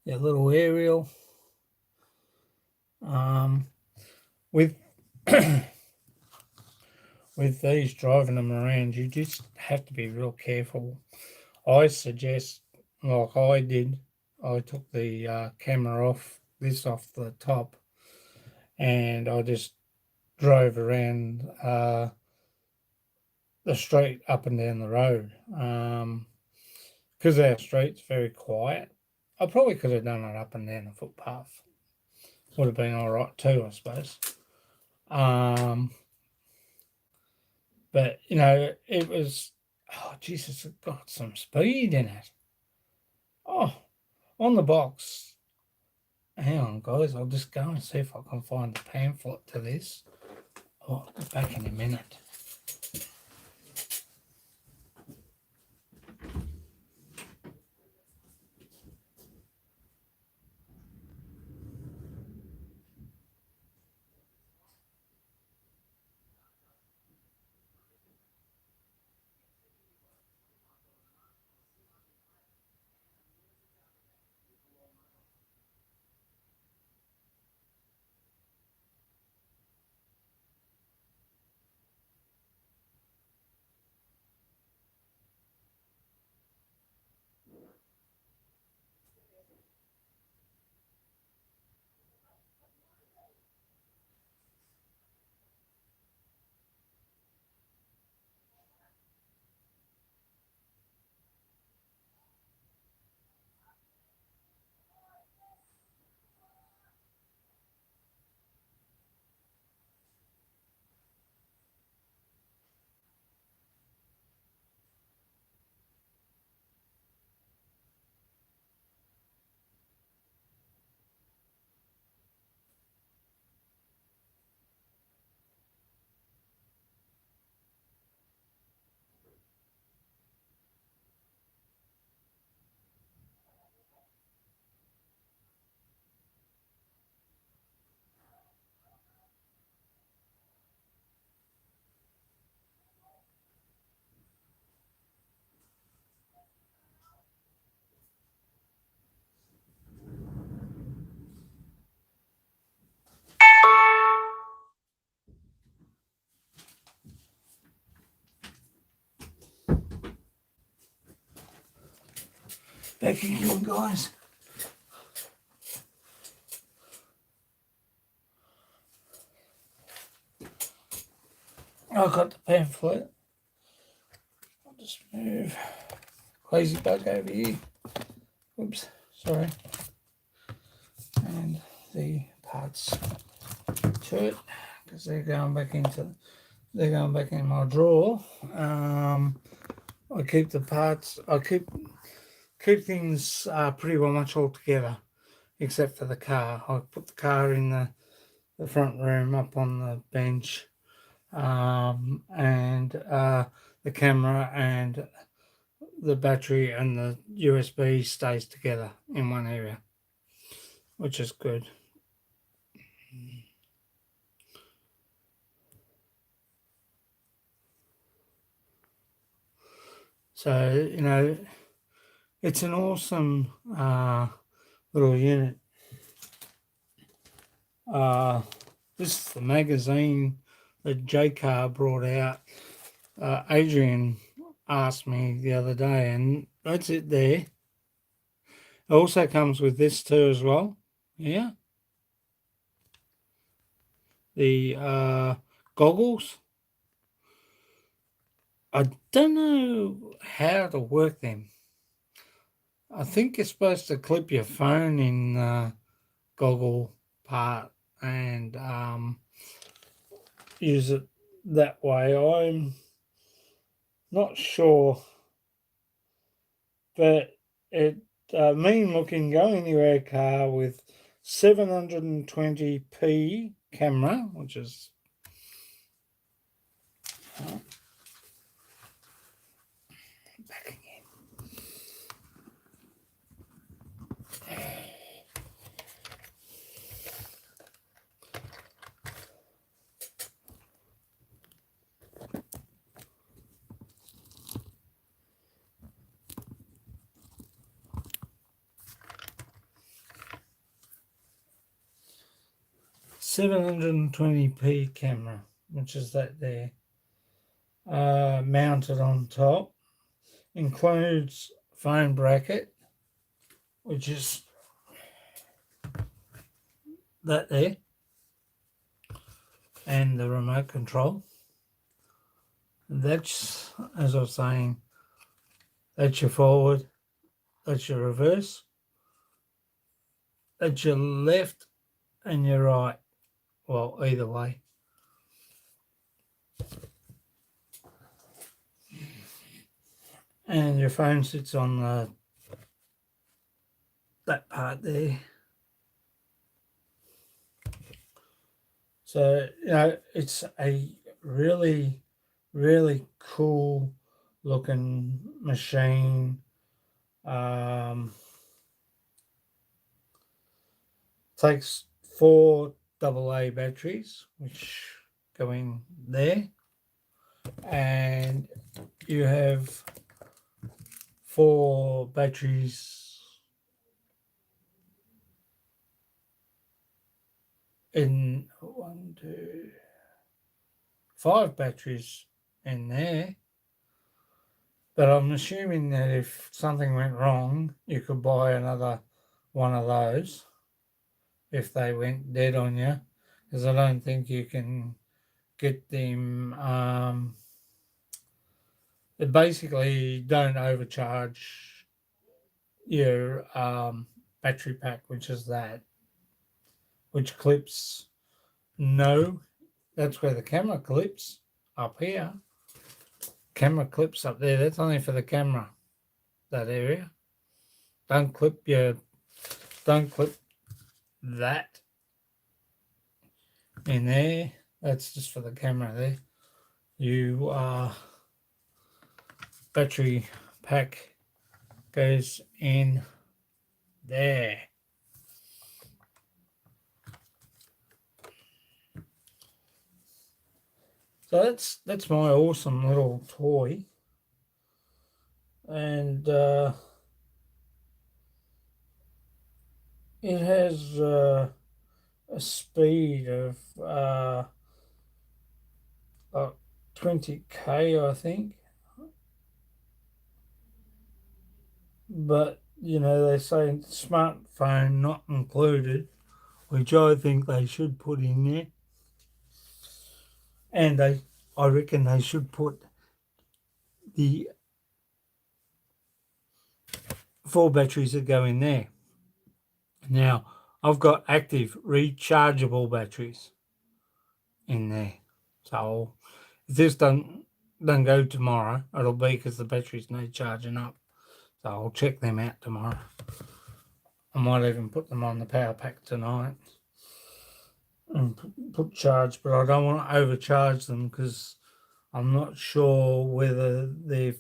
Your little aerial. With with these driving them around, you just have to be real careful. I suggest, like I did, I took the camera off the top, and I just drove around the street up and down the road. Because our street's very quiet. I probably could have done it up and down the footpath. Would have been all right too, I suppose. But it was. Oh Jesus! It got some speed in it. Oh, on the box. Hang on, guys. I'll just go and see if I can find the pamphlet to this. Oh, I'll be back in a minute. back again, guys. I've got the pamphlet. I'll just move Crazy Bug over here. Oops, sorry. And the parts to it, because they're going back in my drawer. I keep the parts. I keep things pretty well much all together, except for the car. I put the car in the front room up on the bench, and the camera and the battery and the USB stays together in one area, which is good. So, it's an awesome little unit. This is the magazine that J-Car brought out. Adrian asked me the other day, and that's it there. It also comes with this too as well. Yeah. The goggles. I don't know how to work them. I think you're supposed to clip your phone in the goggle part and use it that way. I'm not sure, but it mean looking go anywhere car with 720p camera, which is back again. 720p camera, which is that there, mounted on top. Includes phone bracket, which is that there, and the remote control. That's, as I was saying, that's your forward, that's your reverse, that's your left and your right. Well, either way. And your phone sits on that part there. So, it's a really, really cool looking machine. Takes 4 AA batteries, which go in there, and you have 4 batteries in 5 batteries in there. But I'm assuming that if something went wrong, you could buy another one of those if they went dead on you, because I don't think you can get them. They basically don't overcharge your battery pack, which is that, which clips. No, that's where the camera clips up here. Camera clips up there. That's only for the camera, that area. Don't clip that in there. That's just for the camera there. You battery pack goes in there. So that's my awesome little toy, and it has a speed of 20k, I think, but they say smartphone not included, which I think they should put in there. And I reckon they should put the 4 batteries that go in there. Now, I've got active rechargeable batteries in there. So if this doesn't go tomorrow, it'll be because the batteries need charging up. So I'll check them out tomorrow. I might even put them on the power pack tonight and put charge, but I don't want to overcharge them because I'm not sure whether they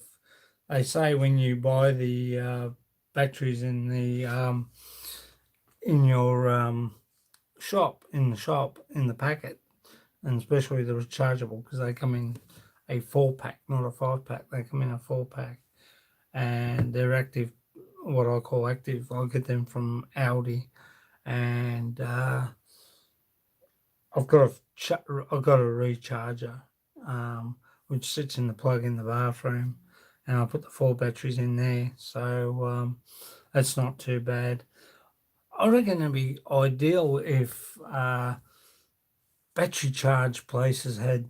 say when you buy the batteries in your shop in the packet, and especially the rechargeable, because they come in a 4-pack, not a 5-pack. They come in a 4-pack, and they're active. What I call active, I get them from Aldi, and I've got a recharger, which sits in the plug in the bathroom, and I put the 4 batteries in there, so that's not too bad. I reckon it'd be ideal if battery charge places had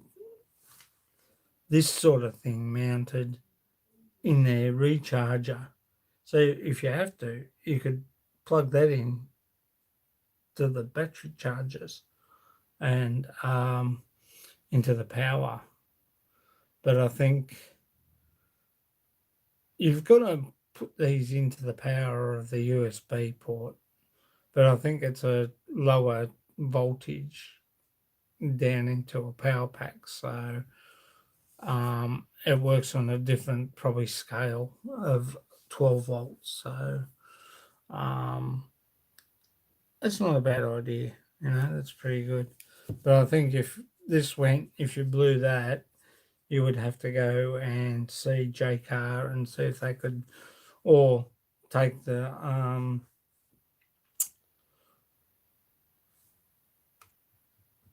this sort of thing mounted in their recharger. So if you have to, you could plug that in to the battery chargers and into the power. But I think you've got to put these into the power of the USB port. But I think it's a lower voltage down into a power pack. So it works on a different probably scale of 12 volts. So it's not a bad idea. That's pretty good. But I think if you blew that, you would have to go and see JCar and see if they could, or take the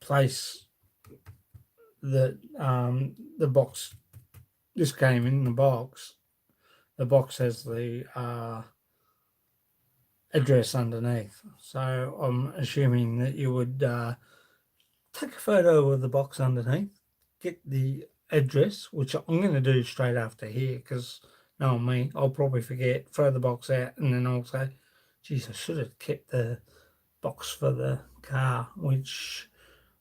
place that the box. This came in the box. The box has the address underneath. So I'm assuming that you would take a photo of the box underneath, get the address, which I'm going to do straight after here because, knowing me, I'll probably forget, throw the box out, and then I'll say, geez, I should have kept the box for the car, which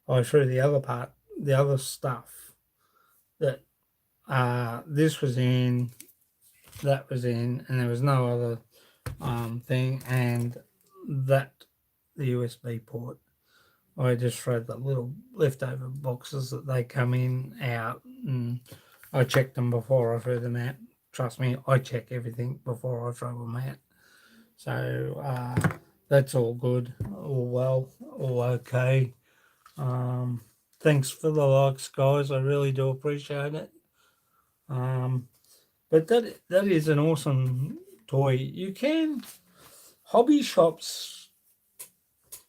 I threw the other stuff that this was in, that was in, and there was no other thing, and that the USB port. I just throw the little leftover boxes that they come in out, and I checked them before I threw them out. Trust me, I check everything before I throw them out. So that's all good, all well, all okay. Thanks for the likes, guys. I really do appreciate it. But that is an awesome toy. You can hobby shops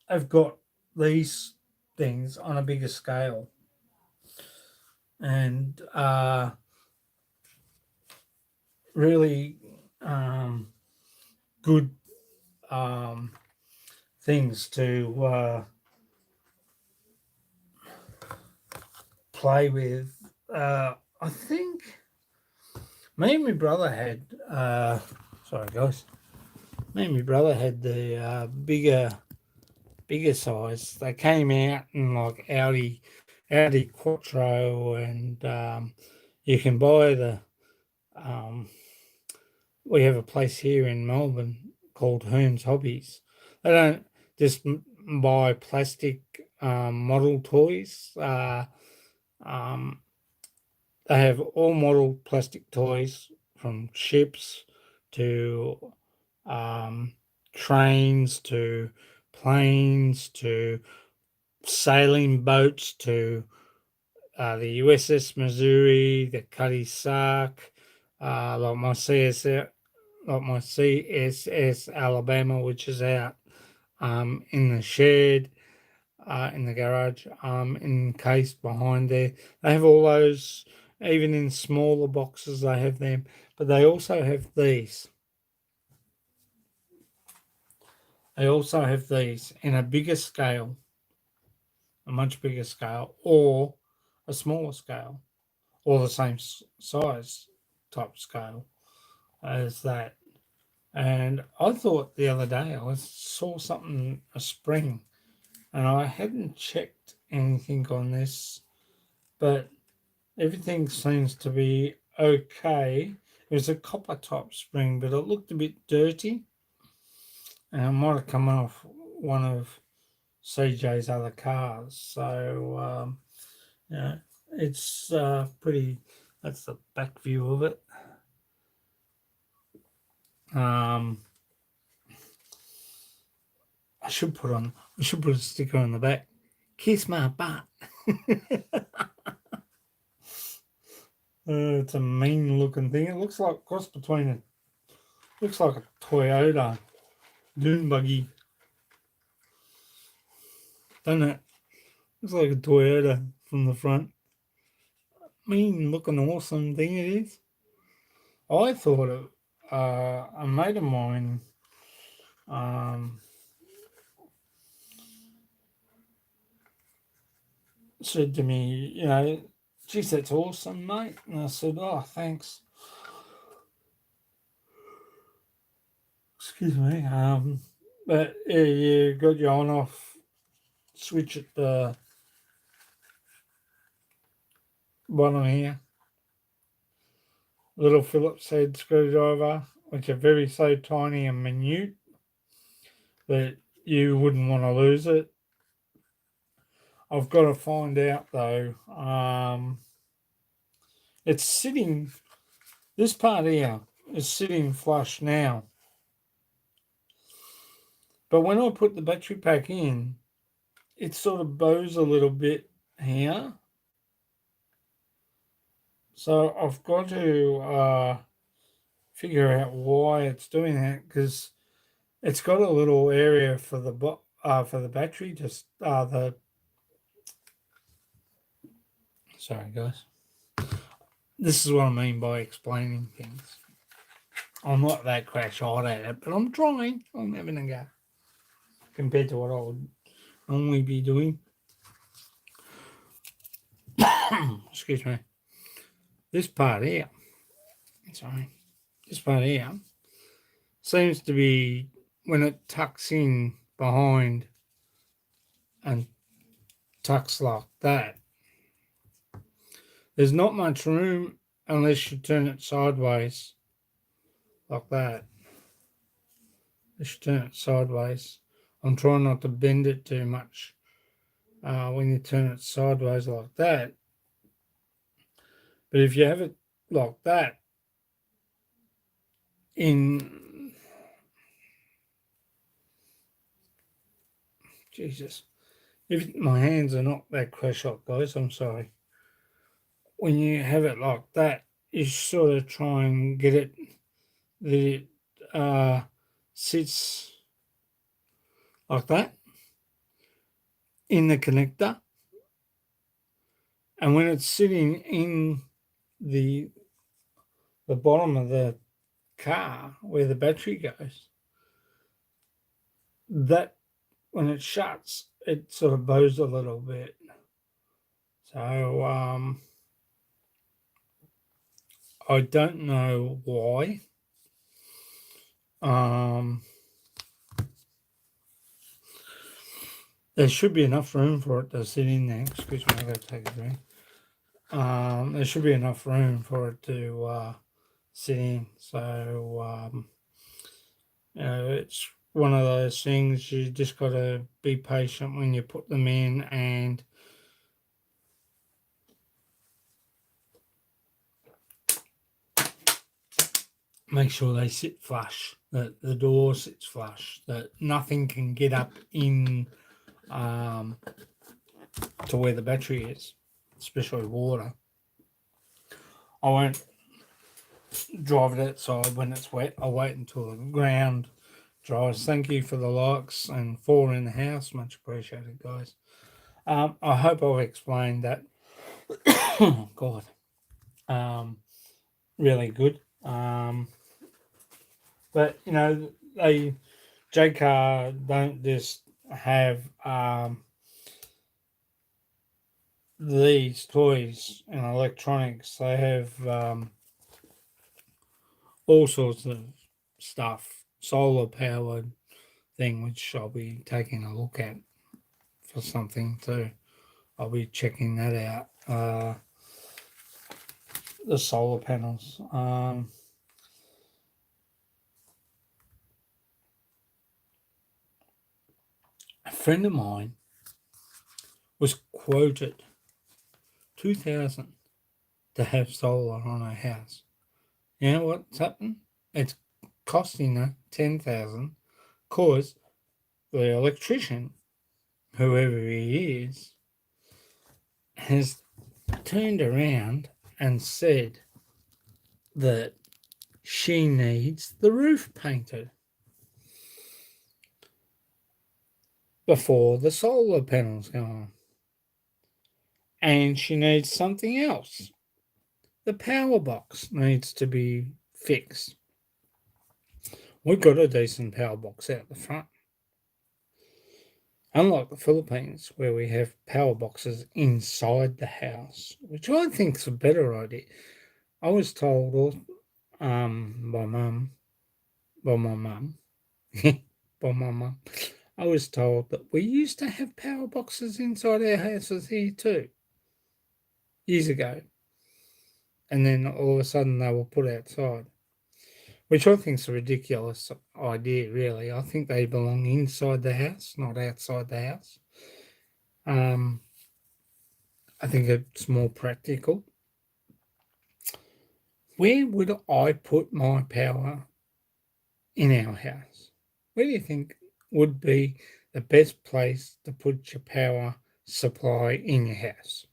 have got these things on a bigger scale, and really good things to play with. I think me and my brother had. Sorry, guys. Me and my brother had the bigger size. They came out in like Audi Quattro, and you can buy the. We have a place here in Melbourne called Hearn's Hobbies. They don't just buy plastic model toys. They have all model plastic toys, from ships to trains to planes to sailing boats to the USS Missouri, the Cutty Sark, like my CSS Alabama, which is out in the shed, in the garage, encased behind there. They have all those, even in smaller boxes, they have them, but they also have these. They also have these in a bigger scale, a much bigger scale, or a smaller scale, or the same size type scale as that. And I thought the other day I saw something, a spring, and I hadn't checked anything on this, but everything seems to be okay. It was a copper type spring, but it looked a bit dirty, and it might have come off one of CJ's other cars. So, it's pretty. That's the back view of it. I should put a sticker on the back. Kiss my butt. It's a mean looking thing. It looks like a cross between looks like a Toyota dune buggy. Doesn't it? Looks like a Toyota from the front. Mean looking awesome thing it is. I thought it, a mate of mine said to me, geez, that's awesome, mate. And I said, oh, thanks. Excuse me. But yeah, you got your on off switch at the bottom here. Little Phillips head screwdriver, which are very so tiny and minute that you wouldn't want to lose it. I've got to find out though. It's sitting. This part here is sitting flush now. But when I put the battery pack in, it sort of bows a little bit here. So I've got to figure out why it's doing that, because it's got a little area for the battery. Just sorry guys. This is what I mean by explaining things. I'm not that crash hot at it, but I'm trying. I'm having a go compared to what I would normally be doing. Excuse me. This part here, seems to be when it tucks in behind and tucks like that. There's not much room unless you turn it sideways like that. Unless you turn it sideways. I'm trying not to bend it too much when you turn it sideways like that. But if you have it like that, Jesus, if my hands are not that crash hot, guys, I'm sorry. When you have it like that, you sort of try and get it that it sits like that in the connector, and when it's sitting in the bottom of the car where the battery goes, that when it shuts, it sort of bows a little bit. So I don't know why. There should be enough room for it to sit in there. Excuse me, I've got to take a drink. There should be enough room for it to sit in. So, it's one of those things you just got to be patient when you put them in, and make sure they sit flush, that the door sits flush, that nothing can get up in to where the battery is, especially water. I won't drive it outside when it's wet. I'll wait until the ground dries. Thank you for the likes and 4 in the house. Much appreciated, guys. I hope I've explained that. Oh, God. Really good. But, they J-Car don't just have these toys and electronics. They have all sorts of stuff, solar powered thing, which I'll be taking a look at for something too. I'll be checking that out. The solar panels. A friend of mine was quoted 2,000 to have solar on her house. You know what's happened? It's costing her 10,000 because the electrician, whoever he is, has turned around and said that she needs the roof painted before the solar panels go on. And she needs something else. The power box needs to be fixed. We've got a decent power box out the front. Unlike the Philippines, where we have power boxes inside the house, which I think is a better idea. I was told by my mum, by my mum, I was told that we used to have power boxes inside our houses here too, years ago. And then all of a sudden they were put outside, which I think is a ridiculous idea, really. I think they belong inside the house, not outside the house. I think it's more practical. Where would I put my power in our house? Where do you think would be the best place to put your power supply in your house?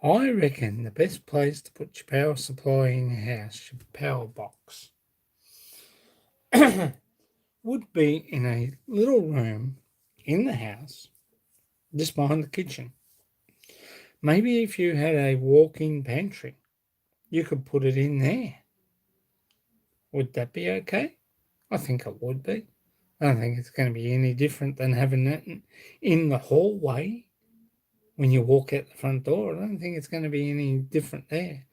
I reckon the best place to put your power supply in your house, your power box, would be in a little room in the house, just behind the kitchen. Maybe if you had a walk-in pantry, you could put it in there. Would that be okay? I think it would be. I don't think it's going to be any different than having it in the hallway when you walk out the front door. I don't think it's going to be any different there.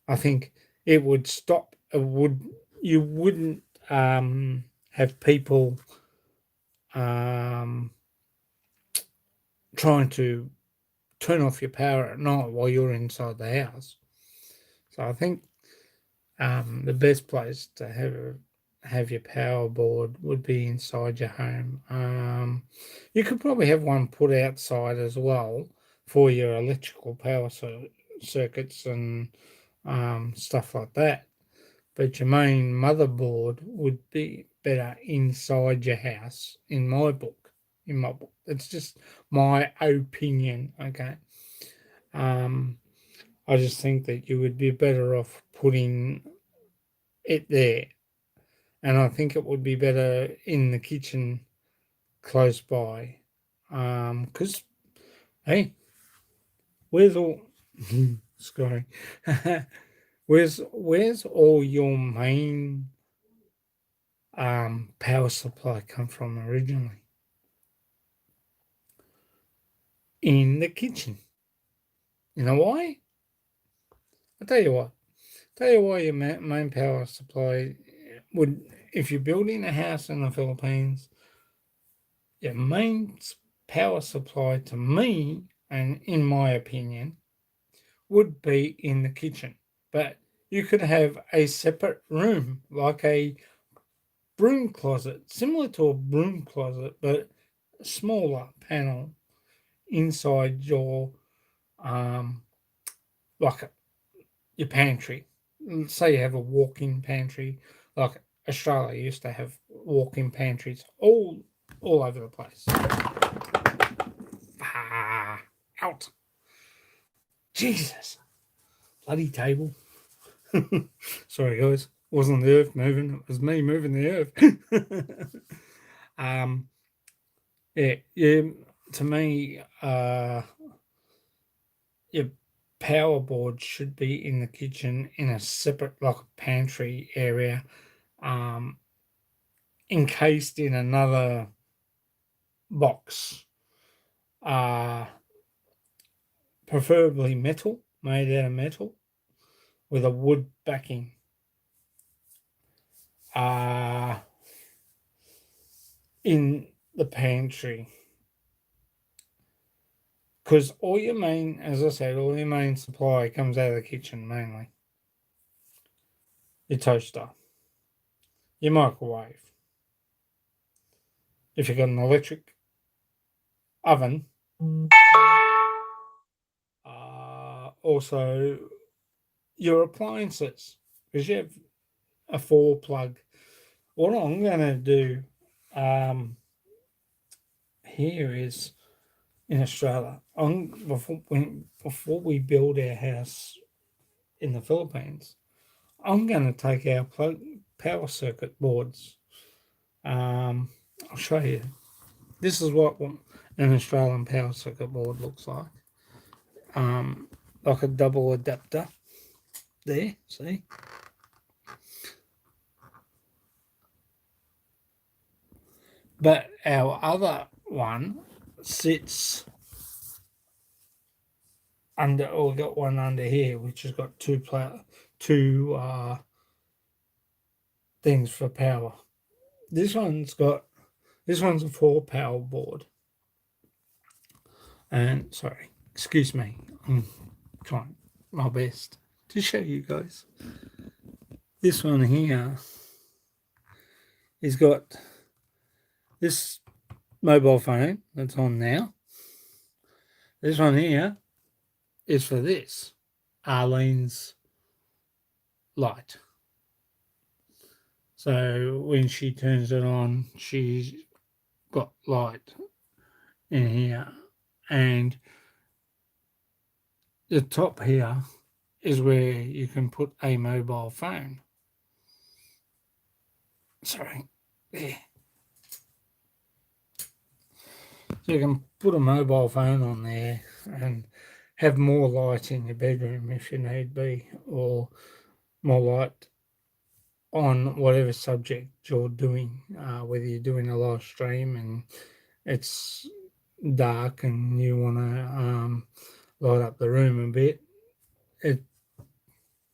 I think it would stop. You wouldn't have people trying to turn off your power at night while you're inside the house. So I think the best place to have your power board would be inside your home. You could probably have one put outside as well for your electrical power circuits and stuff like that. But your main motherboard would be better inside your house, in my book. It's just my opinion, okay? I just think that you would be better off putting it there. And I think it would be better in the kitchen close by. Because, hey, where's all... Sorry. where's all your main power supply come from originally? In the kitchen. You know why? I'll tell you what. Tell you why your main power supply would, if you're building a house in the Philippines, your main power supply to me, and in my opinion, would be in the kitchen. But you could have a separate room, like a broom closet, similar to a broom closet, but a smaller panel inside your like your pantry. Say you have a walk-in pantry, like Australia used to have walk-in pantries all over the place. Out. Jesus. Bloody table. Sorry guys. Wasn't the earth moving, it was me moving the earth. Yeah, to me, yeah, power board should be in the kitchen in a separate, like a pantry area, encased in another box, preferably metal, made out of metal, with a wood backing. In the pantry, because all your main, as I said, all your main supply comes out of the kitchen mainly. Your toaster, your microwave. If you've got an electric oven, also your appliances, because you have a 4-plug. What I'm going to do here is in Australia, before we build our house in the Philippines, I'm going to take our power circuit boards. I'll show you. This is what an Australian power circuit board looks like. Like a double adapter there, see? But our other one sits under, or we got one under here, which has got two things for power. This one's a 4-power board. And sorry, excuse me, I'm trying my best to show you guys. This one here has got this mobile phone that's on now. This one here is for this, Arlene's light. So when she turns it on, she's got light in here. And the top here is where you can put a mobile phone. Sorry, there. So you can put a mobile phone on there and have more light in your bedroom if you need be, or more light on whatever subject you're doing, whether you're doing a live stream and it's dark and you want to light up the room a bit, it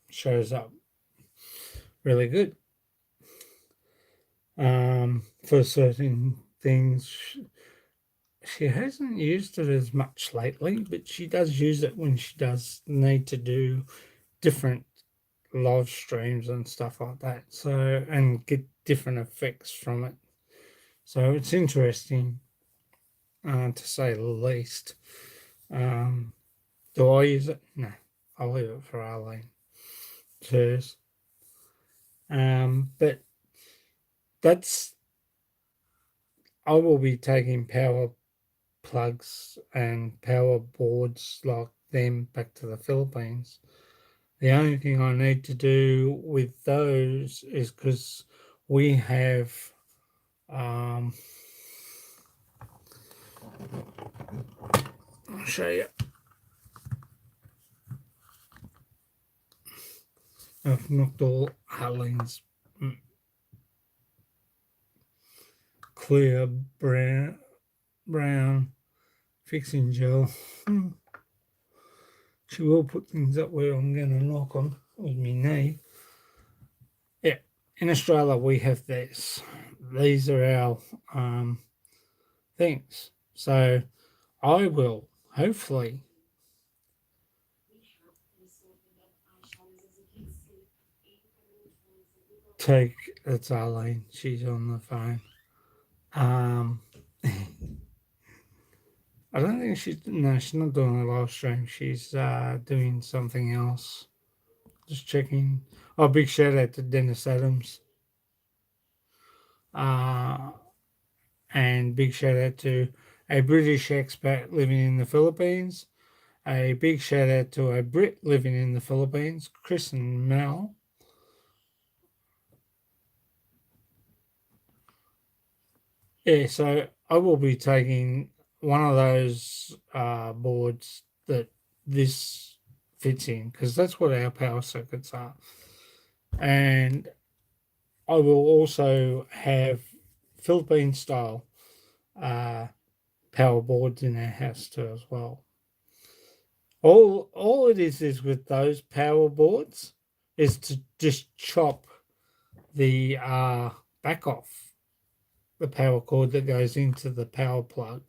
shows up really good. For certain things, she hasn't used it as much lately, but she does use it when she does need to do different live streams and stuff like that, so, and get different effects from it. So it's interesting, to say the least. Do I use it? No, I'll leave it for Arlene. Hers. But I will be taking power plugs and power boards like them back to the Philippines. The only thing I need to do with those is because we have I'll show you. I've knocked all Arlene's clear brown fixing gel. She will put things up where I'm going to knock on with my knee. Yeah, in Australia we have this. These are our things. So I will hopefully take, that's Arlene, she's on the phone. I don't think she's not doing a live stream. She's doing something else. Just checking. Oh, big shout out to Dennis Adams. And big shout out to a British expat living in the Philippines. A big shout out to a Brit living in the Philippines, Chris and Mel. Yeah, so I will be taking one of those boards that this fits in, because that's what our power circuits are. And I will also have Philippine style power boards in our house too as well. All it is with those power boards is to just chop the back off the power cord that goes into the power plug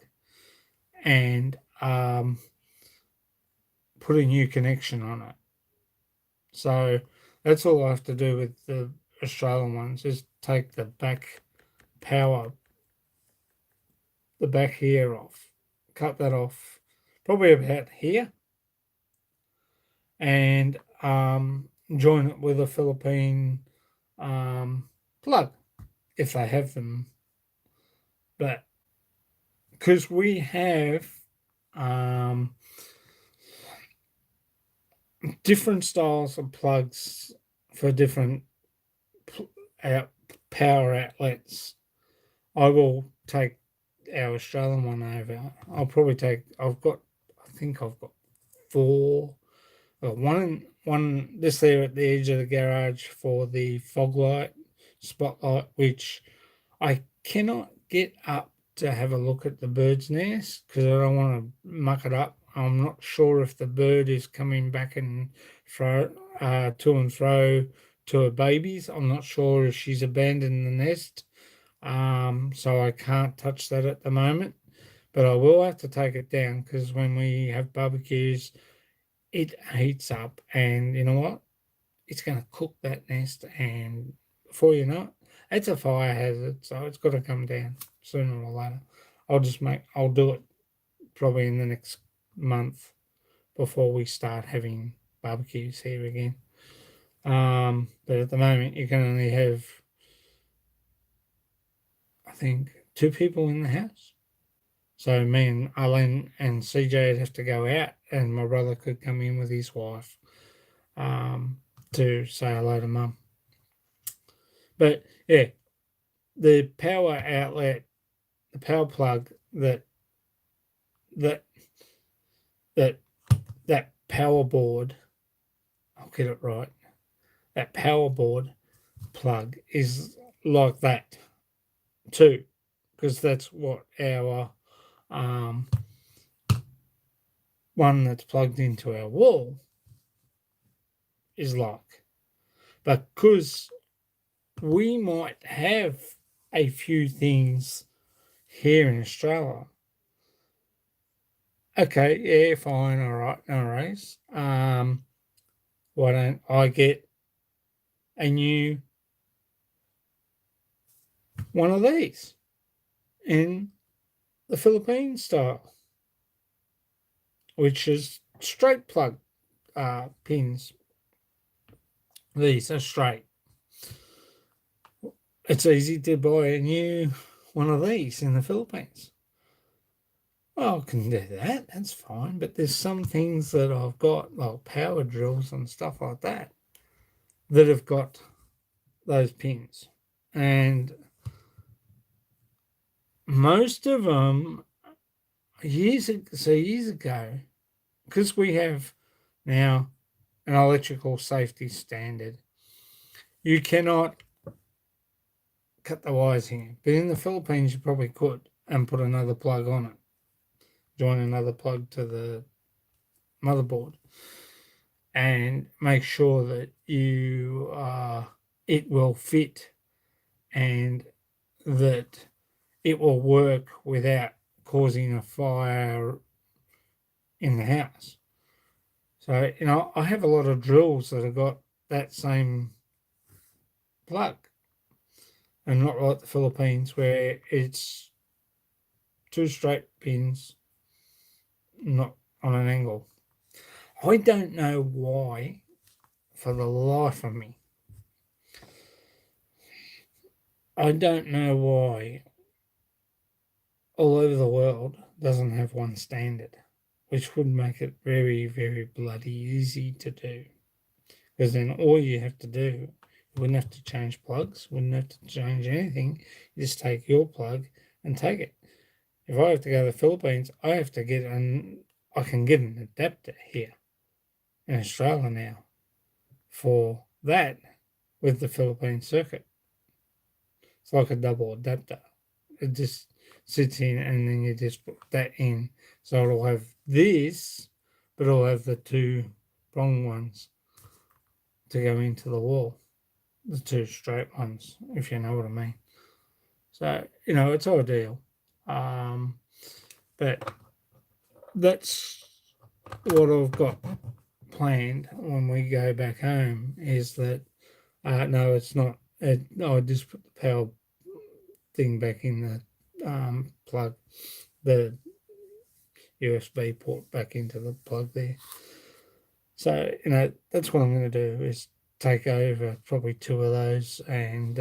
and put a new connection on it. So that's all I have to do with the Australian ones, is take the back power, the back here off, cut that off probably about here, and join it with a Philippine plug if they have them. But because we have different styles of plugs for different power outlets, I will take our Australian one over. I'll probably take, I think I've got four. Well, one just there at the edge of the garage for the fog light spotlight, which I cannot get up to have a look at the bird's nest because I don't want to muck it up. I'm not sure if the bird is coming back and fro, to and fro to her babies. I'm not sure if she's abandoned the nest. So I can't touch that at the moment, but I will have to take it down because when we have barbecues, it heats up, and you know what? It's going to cook that nest, and before you know it, it's a fire hazard, so it's got to come down sooner or later. I'll do it probably in the next month before we start having barbecues here again. But at the moment, you can only have, I think, 2 people in the house. So me and Arlene and CJ would have to go out, and my brother could come in with his wife to say hello to Mum. But yeah, the power outlet, the power plug that power board, I'll get it right. That power board plug is like that too, because that's what our one that's plugged into our wall is like. But because we might have a few things here in Australia, okay, yeah, fine, all right, no worries. Why don't I get a new one of these in the Philippine style, which is straight plug pins. These are straight. It's easy to buy a new one of these in the Philippines. Well, I can do that, that's fine, but there's some things that I've got, like power drills and stuff like that, that have got those pins. And most of them, years ago, because we have now an electrical safety standard, you cannot cut the wires here. But in the Philippines, you probably could, and put another plug on it. Join another plug to the motherboard and make sure that it will fit and that it will work without causing a fire in the house. So, I have a lot of drills that have got that same plug, and not like the Philippines where it's 2 straight pins, not on an angle. I don't know why, for the life of me. I don't know why all over the world doesn't have one standard, which would make it very, very bloody easy to do. Because then all you have to do, you wouldn't have to change plugs, wouldn't have to change anything. You just take your plug and take it. If I have to go to the Philippines, I can get an adapter here. in Australia now for that with the Philippine circuit. It's like a double adapter. It just sits in and then you just put that in. So it'll have this, but it'll have the two prong ones to go into the wall. The two straight ones, if you know what I mean. So, it's ideal. But that's what I've got planned when we go back home is that, no, it's not. I just put the power thing back in the plug, the USB port back into the plug there. So, that's what I'm going to do is take over probably two of those and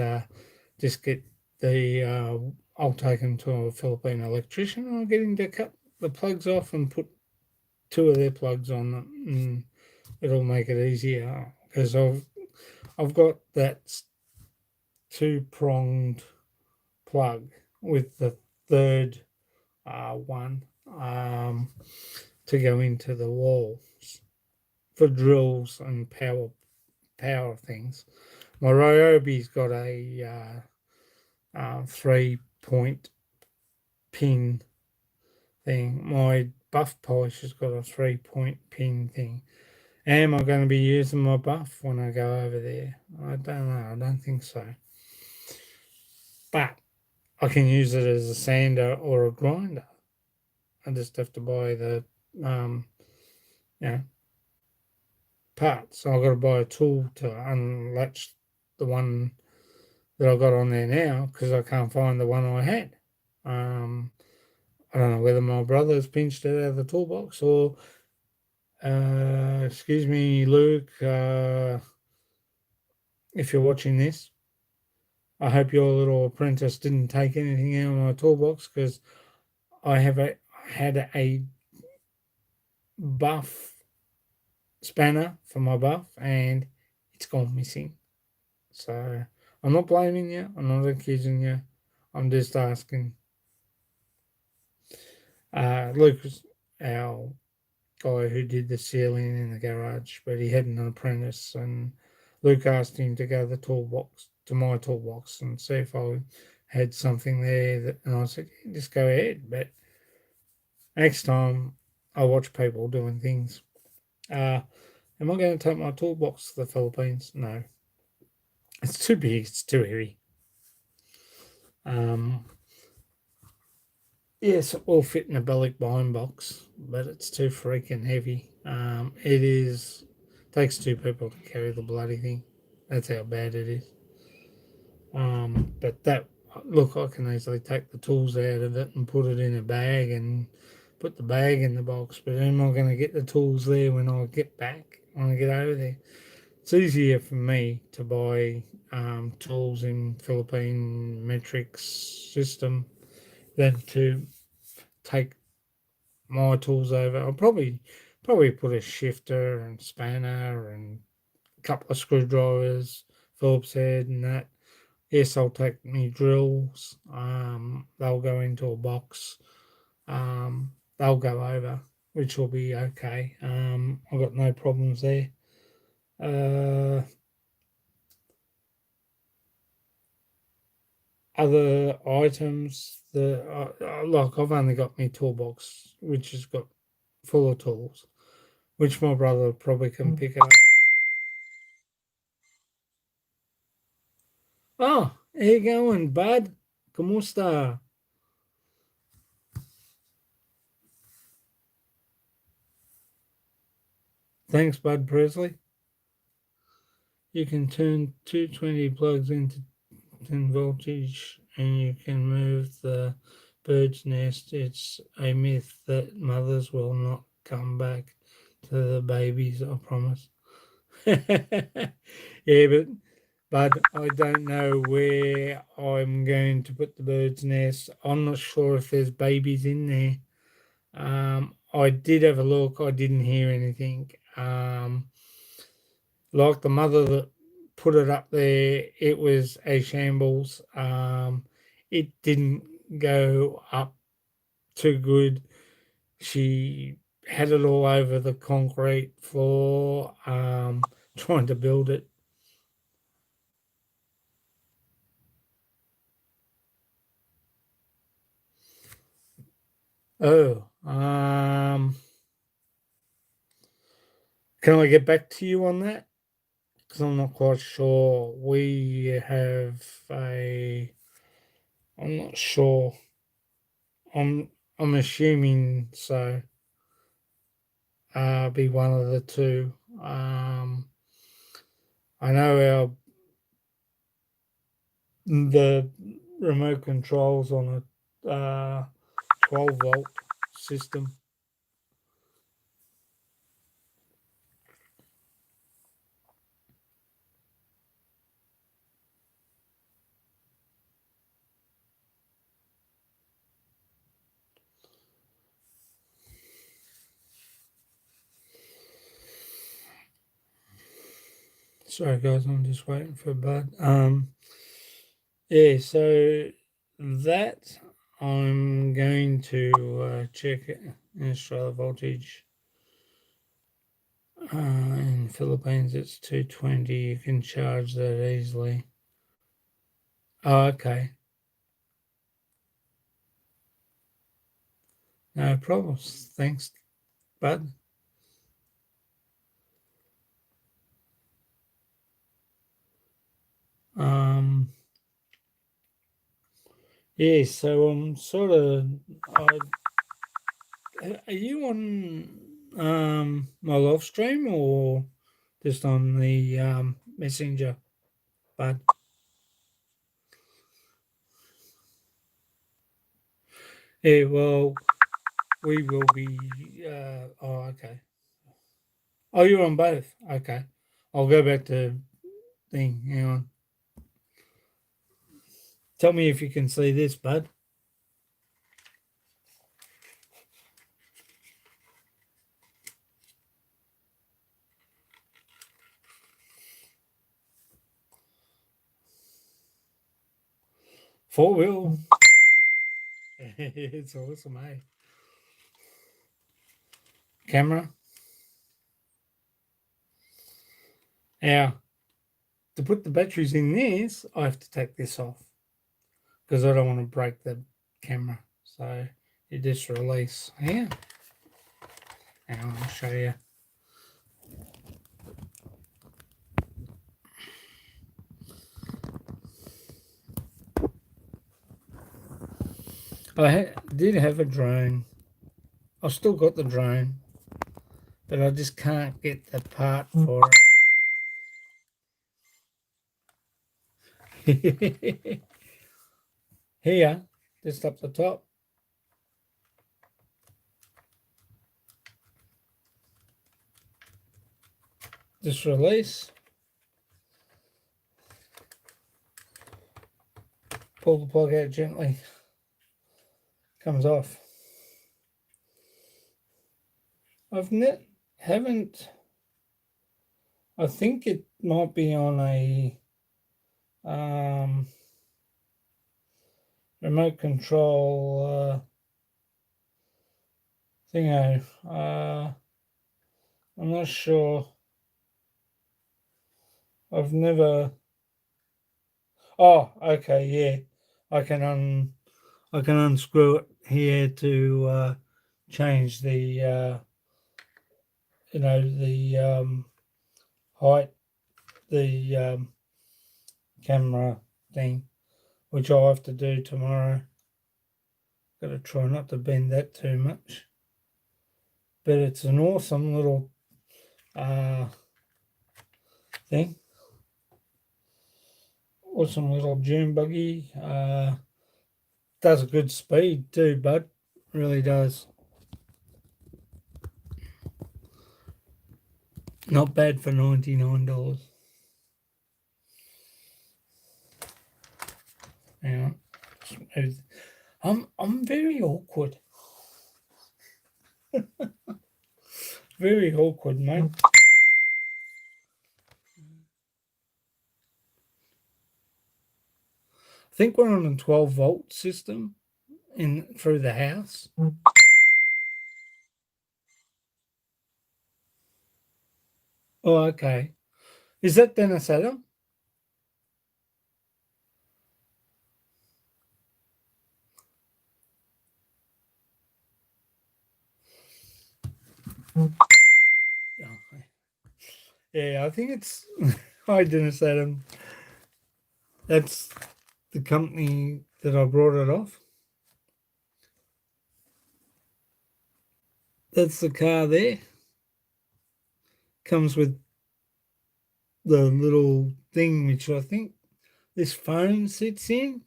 just get I'll take them to a Philippine electrician and I'll get him to cut the plugs off and put two of their plugs on them, and it'll make it easier because I've got that two-pronged plug with the third one to go into the walls for drills and power things. My Ryobi's got a 3-point pin thing. My buff polish has got a 3-point pin thing. Am I going to be using my buff when I go over there? I don't know. I don't think so. But I can use it as a sander or a grinder. I just have to buy the parts. So I've got to buy a tool to unlatch the one that I've got on there now because I can't find the one I had. I don't know whether my brother's pinched it out of the toolbox or, excuse me, Luke, if you're watching this, I hope your little apprentice didn't take anything out of my toolbox because I had a buff spanner for my buff and it's gone missing. So I'm not blaming you. I'm not accusing you. I'm just asking. Luke was our guy who did the ceiling in the garage, but he had an apprentice, and Luke asked him to go to my toolbox and see if I had something there, and I said, yeah, just go ahead. But next time I watch people doing things. Am I going to take my toolbox to the Philippines? No. It's too big, it's too heavy. Yes, it will fit in a Bellic buying box, but it's too freaking heavy. Takes two people to carry the bloody thing. That's how bad it is. But look, I can easily take the tools out of it and put it in a bag and put the bag in the box. But am I going to get the tools there when I get back, when I get over there? It's easier for me to buy tools in Philippine metrics system than to take my tools over. I'll probably put a shifter and spanner and a couple of screwdrivers, Phillips head and that. Yes, I'll take me drills. They'll go into a box. They'll go over, which will be okay. I've got no problems there. Other items, like I've only got my toolbox, which has got full of tools, which my brother probably can pick up. Oh, how you going, bud? ¿Cómo está? Thanks, Bud Presley. You can turn 220 plugs into 10 voltage and you can move the bird's nest. It's a myth that mothers will not come back to the babies, I promise. Yeah, but I don't know where I'm going to put the bird's nest. I'm not sure if there's babies in there. I did have a look. I didn't hear anything. Like the mother that put it up there, it was a shambles. It didn't go up too good. She had it all over the concrete floor, trying to build it. Oh, can I get back to you on that? Because I'm not quite sure. We have a. I'm not sure. I'm assuming so. Be one of the two. I know the remote controls on a 12-volt system. Sorry guys, I'm just waiting for Bud. Yeah, so that I'm going to check it in Australia voltage. In Philippines it's 220. You can charge that easily. Oh, okay. No problems. Thanks, Bud. Yeah, so I'm sort of. Are you on my live stream or just on the messenger, Bud? Yeah, well, we will be. Oh, okay. Oh, you're on both. Okay, I'll go back to thing. Hang on. Tell me if you can see this, Bud. Four wheel. It's awesome, eh? Camera. Now, to put the batteries in this, I have to take this off because I don't want to break the camera. So you just release here. And I'll show you. I did have a drone. I've still got the drone, but I just can't get the part for it. Here, just up the top. Just release. Pull the plug out gently. Comes off. Haven't. I think it might be on a remote control thingo. I'm not sure. I've never. Oh, okay, yeah. I can unscrew it here to change the the height, the camera thing, which I'll have to do tomorrow. Got to try not to bend that too much. But it's an awesome little thing. Awesome little dune buggy. Does a good speed too, bud. Really does. Not bad for $99. Yeah. I'm very awkward. Very awkward, mate. I think we're on a 12-volt system in through the house. Oh, okay. Is that Dennis Adam? Oh, yeah, I think it's. Hi, Dennis Adam. That's the company that I brought it off. That's the car there. Comes with the little thing which I think this phone sits in.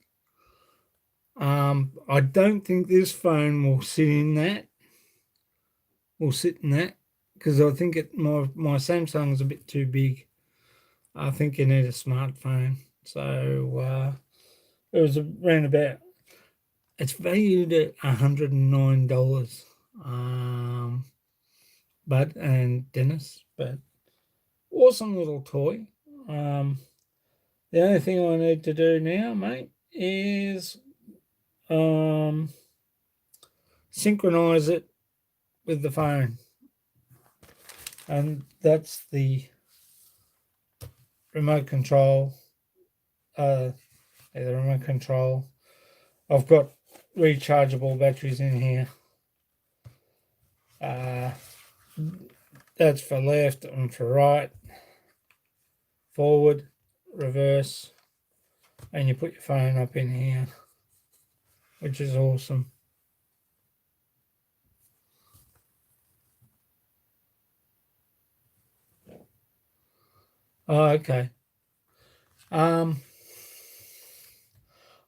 I don't think this phone will sit in that. Will sit in that because I think my Samsung's a bit too big. I think you need a smartphone. So it was around about. It's valued at $109. Bud and Dennis, but awesome little toy. The only thing I need to do now, mate, is synchronize it with the phone, and that's the remote control. The remote control. I've got rechargeable batteries in here. That's for left and for right, forward, reverse, and you put your phone up in here, which is awesome. Oh, okay. I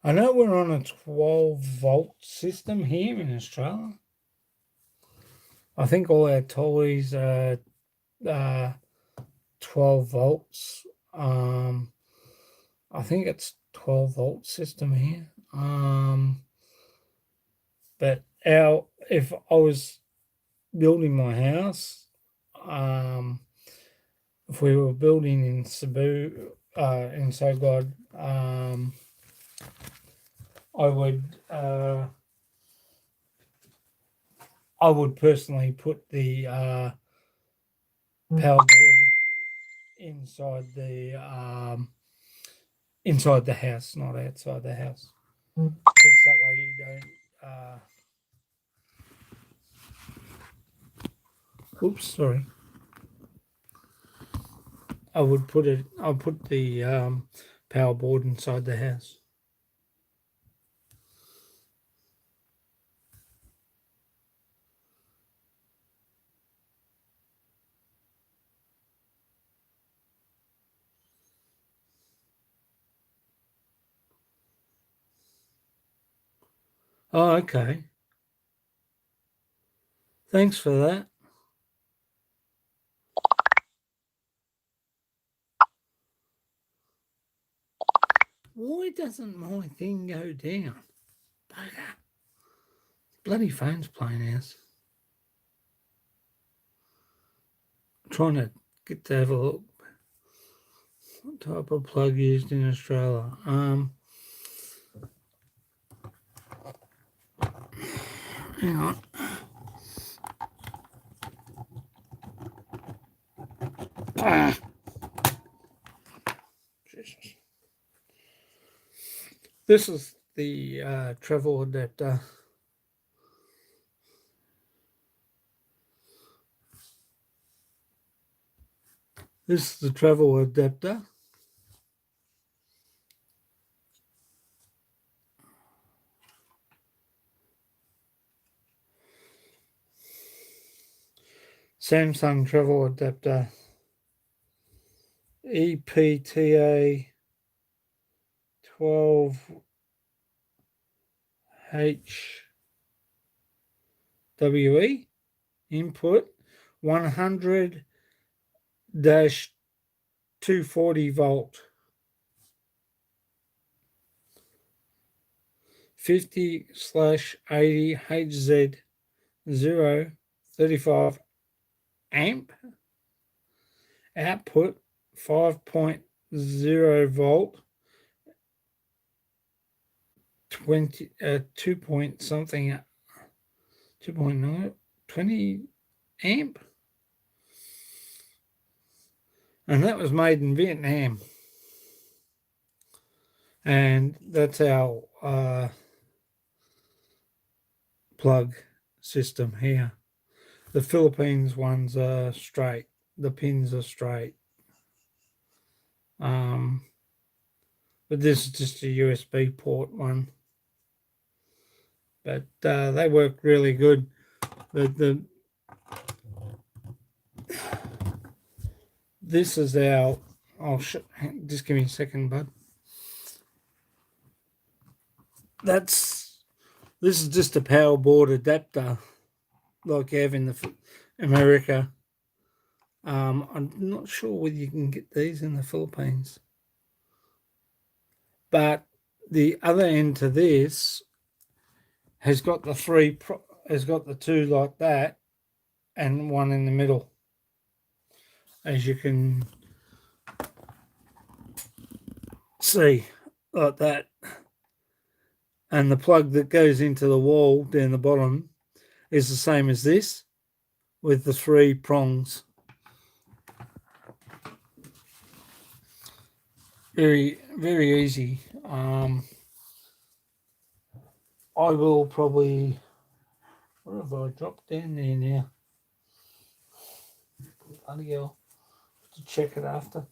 know we're on a 12-volt system here in Australia. I think all our toys are 12 volts. I think it's 12-volt system here. But if I was building my house, if we were building in Cebu, in Sogod, I would personally put the power board inside the house, not outside the house. Because that way you don't. Oops, sorry. I'll put the power board inside the house. Oh, okay. Thanks for that. Why doesn't my thing go down? Bugger. Bloody phone's playing out. I'm trying to get to have a look. What type of plug used in Australia? Hang on. Jesus. This is the travel adapter. This is the travel adapter. Samsung travel adapter. EPTA 12HWE input 100-240 volt 50/80 HZ 035 amp output 5.0 volt 2 point something 2.9 20 amp and that was made in Vietnam. And that's our plug system here. The Philippines ones are straight. The pins are straight. But this is just a USB port one. But they work really good. This is our. Just give me a second, bud. This is just a power board adapter, like you have in America. I'm not sure whether you can get these in the Philippines, but the other end to this has got the two like that, and one in the middle, as you can see, like that. And the plug that goes into the wall down the bottom is the same as this, with the 3 prongs. Very, very easy. I will probably. What have I dropped down there now? Bloody hell. To check it after.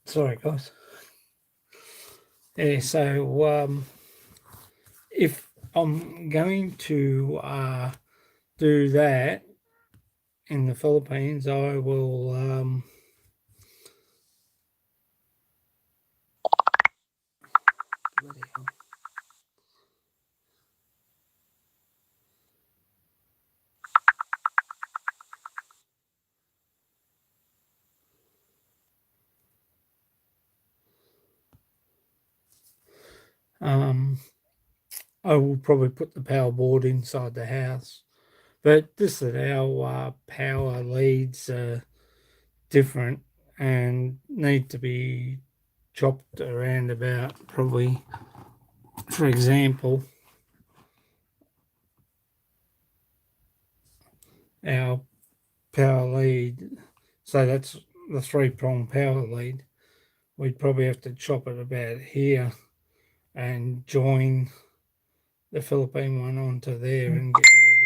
Sorry, guys. Yeah, so if I'm going to do that in the Philippines, I will. Bloody hell. I will probably put the power board inside the house, but this is our power leads are different and need to be chopped around about probably, for example, our power lead. So that's the 3-prong power lead. We'd probably have to chop it about here and join the Philippine one onto there and get rid of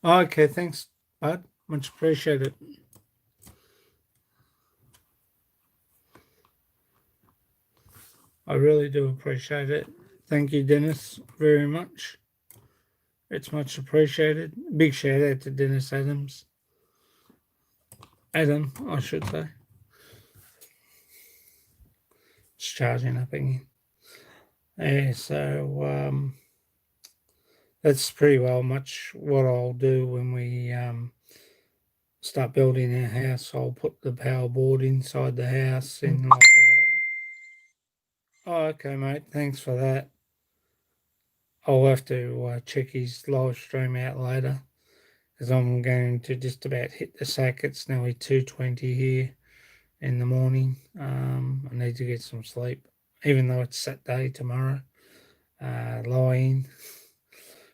this. Okay, thanks, bud. Much appreciated. I really do appreciate it. Thank you, Dennis, very much. It's much appreciated. Big shout out to Dennis Adams. Adam, I should say. It's charging up again. Yeah, so that's pretty well much what I'll do when we start building our house. I'll put the power board inside the house in like Oh, okay, mate. Thanks for that. I'll have to check his live stream out later because I'm going to just about hit the sack. It's nearly 2:20 here in the morning. I need to get some sleep, even though it's Saturday tomorrow. Lying.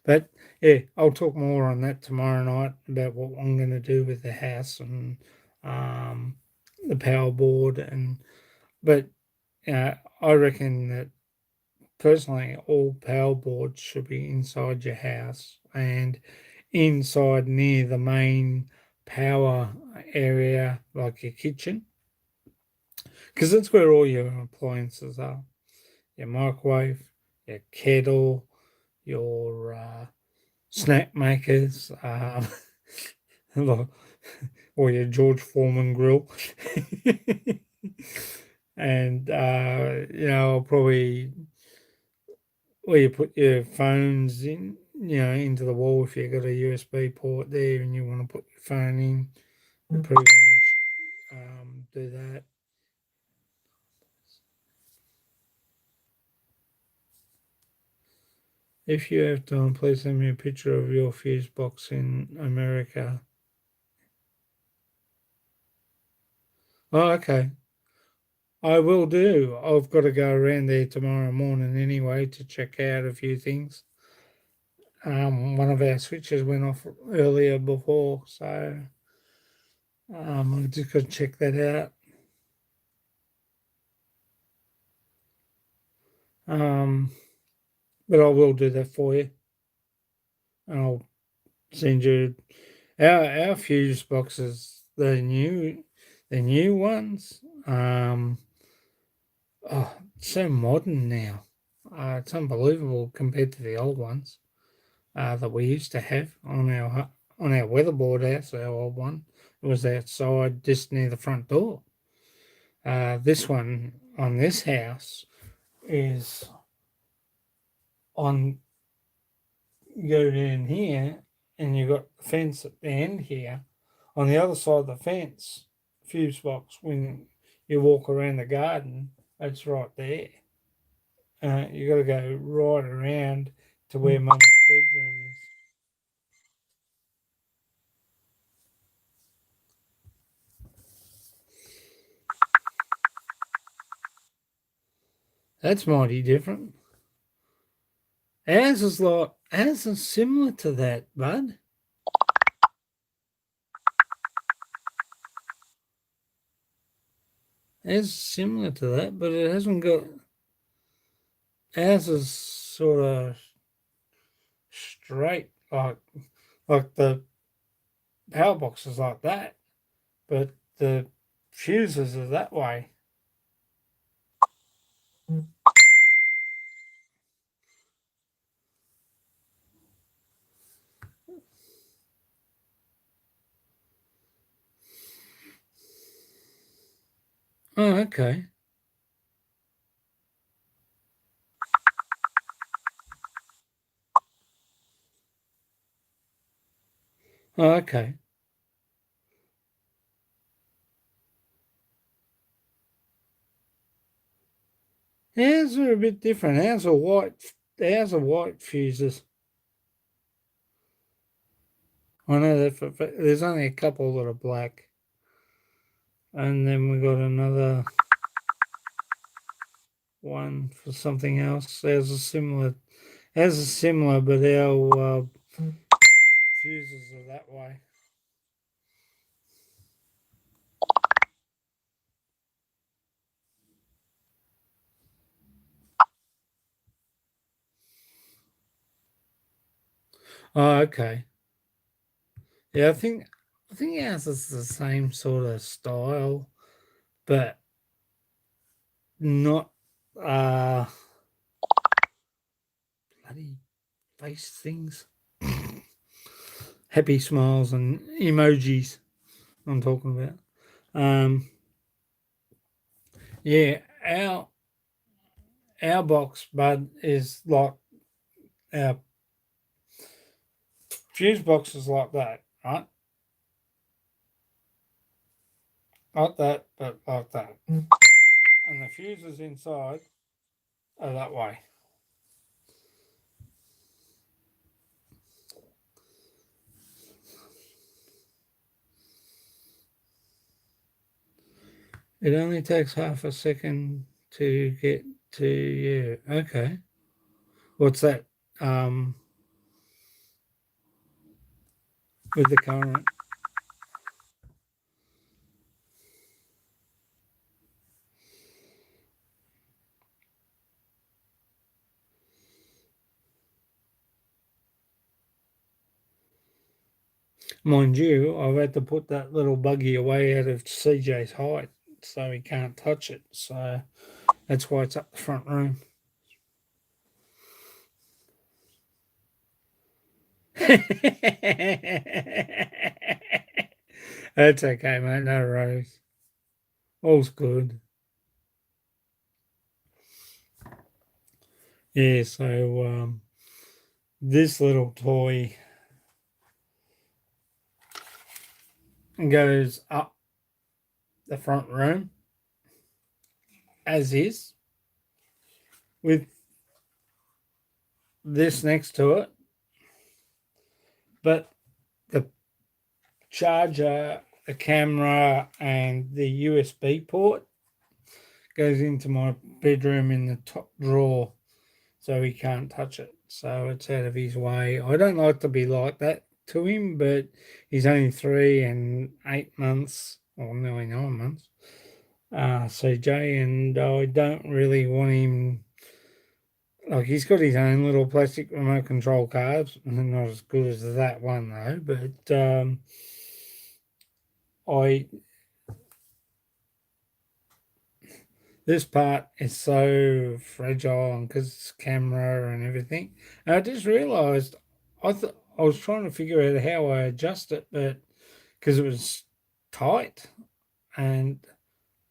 But yeah, I'll talk more on that tomorrow night about what I'm going to do with the house and the power board. But I reckon that personally, all power boards should be inside your house and inside near the main power area, like your kitchen, because that's where all your appliances are. Your microwave, your kettle, your snack makers, or your George Foreman grill. And, I'll probably where you put your phones in, into the wall if you've got a USB port there and you want to put your phone in, you probably want to do that. If you have time, please send me a picture of your fuse box in America. Oh, okay. I will do. I've got to go around there tomorrow morning anyway to check out a few things. one of our switches went off earlier before, so I'm just going to check that out. But I will do that for you, and I'll send you our fuse boxes. The new ones. So modern now. It's unbelievable compared to the old ones that we used to have on our weatherboard house. Our old one, it was outside, just near the front door. This one on this house is on. You go down here, and you've got the fence at the end here. On the other side of the fence, fuse box. When you walk around the garden, it's right there. You got to go right around to where Mum's bedroom is. That's mighty different. Ours is similar to that, bud. It's similar to that, but it hasn't got. Ours is sort of straight, like the power box is like that, but the fuses are that way. Oh, okay. Oh, okay. Ours are a bit different. Ours are white. Ours are white fuses. I know that there's only a couple that are black, and then we got another one for something else. There's a similar, but our fuses are that way. Oh, okay. Yeah, I think ours is the same sort of style, but not bloody face things. Happy smiles and emojis I'm talking about. Yeah, our box, bud, is like our fuse box is like that, right? Like that, but like that. And the fuses inside are that way. It only takes half a second to get to you. Okay. What's that? With the current. Mind you, I've had to put that little buggy away out of CJ's height so he can't touch it. So that's why it's up the front room. That's okay, mate. No worries. All's good. Yeah, so this little toy goes up the front room as is with this next to it, but the charger, the camera, and the USB port goes into my bedroom in the top drawer, so he can't touch it. so it's out of his way. I don't like to be like that to him, but he's only 3 and 8 months, or nearly 9 months, CJ, and I don't really want him. Like, he's got his own little plastic remote control cars, not as good as that one though. But I this part is so fragile, and because it's camera and everything. And I just realised I was trying to figure out how I adjust it, but because it was tight, and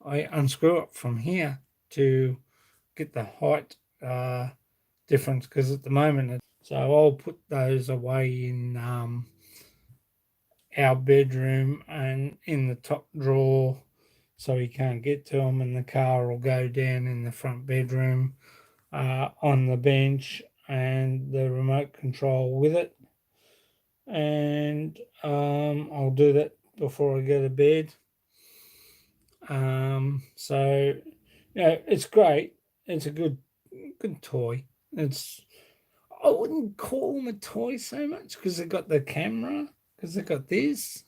I unscrew it from here to get the height difference. Because at the moment, so I'll put those away in our bedroom and in the top drawer, so he can't get to them, and the car will go down in the front bedroom on the bench, and the remote control with it. And I'll do that before I go to bed. So yeah, it's great. It's a good toy. It's I wouldn't call them a toy so much because they got the camera, because they got this.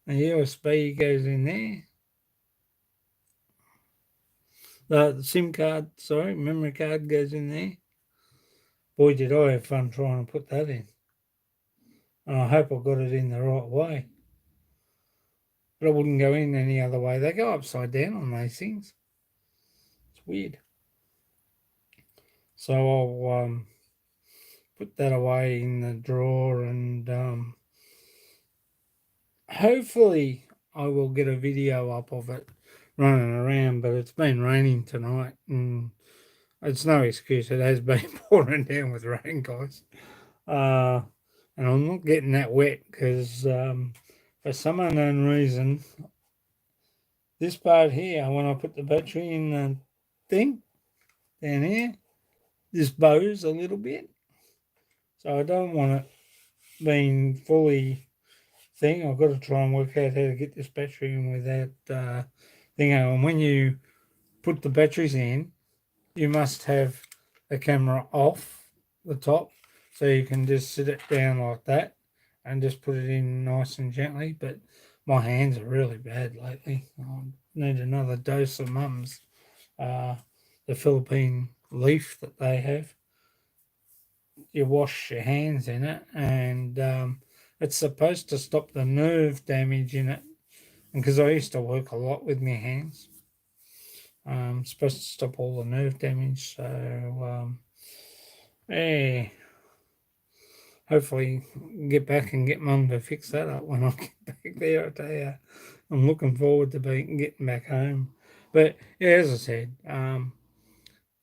A USB goes in there. The SIM card, sorry, memory card goes in there. Boy, did I have fun trying to put that in. And I hope I got it in the right way. But I wouldn't go in any other way. They go upside down on those things. It's weird. So I'll put that away in the drawer, and hopefully I will get a video up of it running around. But it's been raining tonight, and it's no excuse. It has been pouring down with rain, guys. And I'm not getting that wet because for some unknown reason, this part here, when I put the battery in the thing down here, this bows a little bit. So I don't want it being fully thing. I've got to try and work out how to get this battery in without thing. And when you put the batteries in, you must have the camera off the top, so you can just sit it down like that and just put it in nice and gently. But my hands are really bad lately. I need another dose of Mum's, the Philippine leaf that they have. You wash your hands in it, and it's supposed to stop the nerve damage in it. And because I used to work a lot with my hands, it's supposed to stop all the nerve damage. So, yeah, hopefully get back and get Mum to fix that up when I get back there. I tell you, I'm looking forward to getting back home. But yeah, as I said,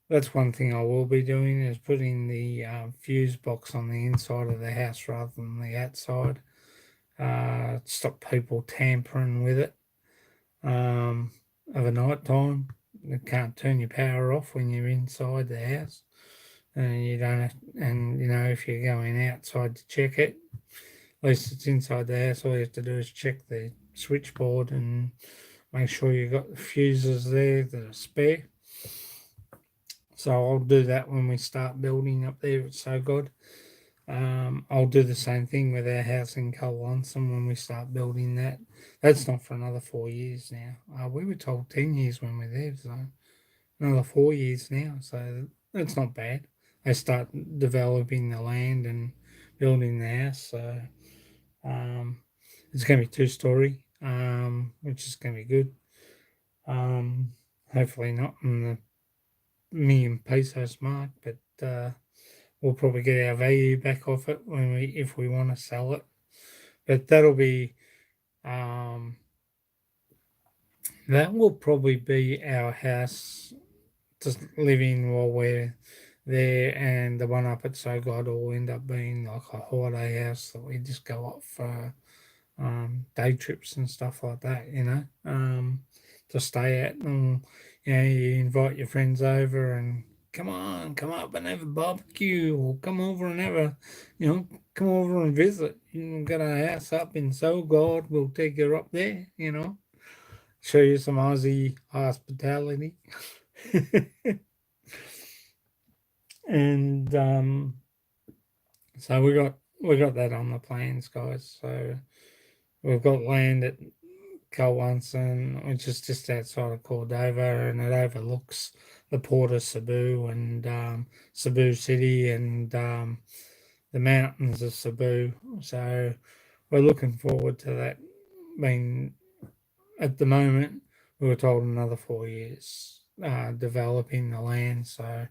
that's one thing I will be doing, is putting the fuse box on the inside of the house rather than the outside. Stop people tampering with it of a night time. You can't turn your power off when you're inside the house, and you don't have, and if you're going outside to check it, at least it's inside the house. All you have to do is check the switchboard and make sure you've got the fuses there that are spare. So I'll do that when we start building up there at So God. I'll do the same thing with our house in Culwonson when we start building that. That's not for another 4 years now. We were told 10 years when we were there, so another 4 years now. So that's not bad. They start developing the land and building the house. So it's going to be 2-story, which is going to be good. Hopefully not in the million pesos mark, but we'll probably get our value back off it if we want to sell it. But that'll be that will probably be our house to live in while we're there, and the one up at So God will end up being like a holiday house that we just go up for day trips and stuff like that, to stay at. And you invite your friends over and come up and have a barbecue, or come over and have come over and visit. Got a house up in So God, we'll take you up there, show you some Aussie hospitality. And so we got that on the plans, guys. So we've got land at Kalwanson, which is just outside of Cordova, and it overlooks the port of Cebu and Cebu City and the mountains of Cebu. So we're looking forward to that being, at the moment, we were told another 4 years developing the land. So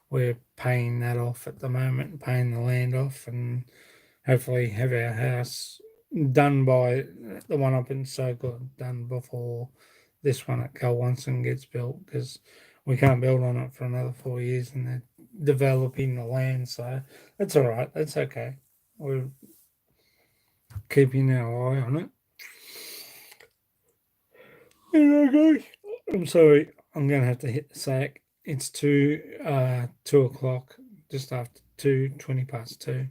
we're paying that off at the moment, paying the land off, and hopefully have our house done by the one up in So Good, done before this one at Kalwanson gets built, because we can't build on it for another 4 years and they're developing the land. So that's all right. That's okay. We're keeping our eye on it. Okay. I'm sorry. I'm gonna have to hit the sack. It's 2 o'clock, just after 2:20 past 2.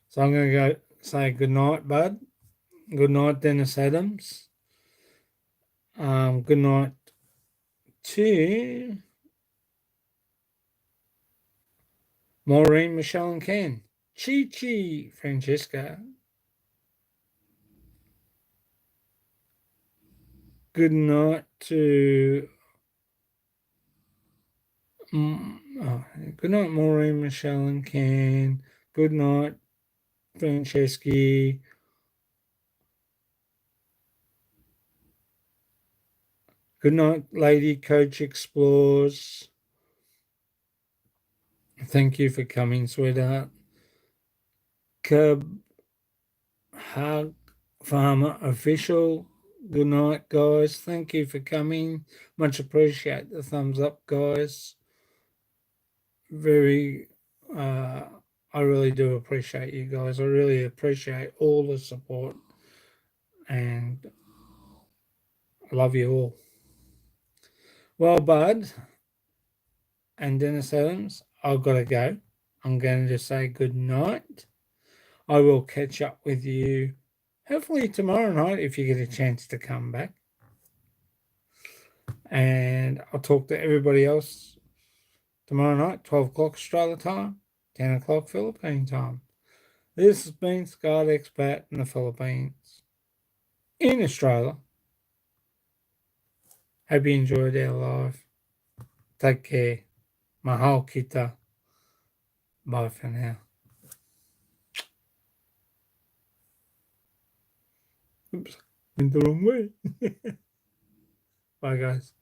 So I'm gonna go say good night, bud. Good night, Dennis Adams. Good night to Maureen, Michelle, and Ken. Chi Chi, Francesca. Good night to good night, Maureen, Michelle, and Ken. Good night, Francesca. Good night, Lady Coach Explores. Thank you for coming, sweetheart. Cub Hug Farmer Official. Good night, guys. Thank you for coming. Much appreciate the thumbs up, guys. Very, I really do appreciate you guys. I really appreciate all the support, and I love you all. Well, Bud and Dennis Adams, I've got to go. I'm going to say good night. I will catch up with you hopefully tomorrow night if you get a chance to come back. And I'll talk to everybody else tomorrow night, 12 o'clock Australia time, 10 o'clock Philippine time. This has been Scott Expat in the Philippines, in Australia. Hope you enjoyed our live. Take care. Mahal kita. Bye for now. Oops, went the wrong way. Bye, guys.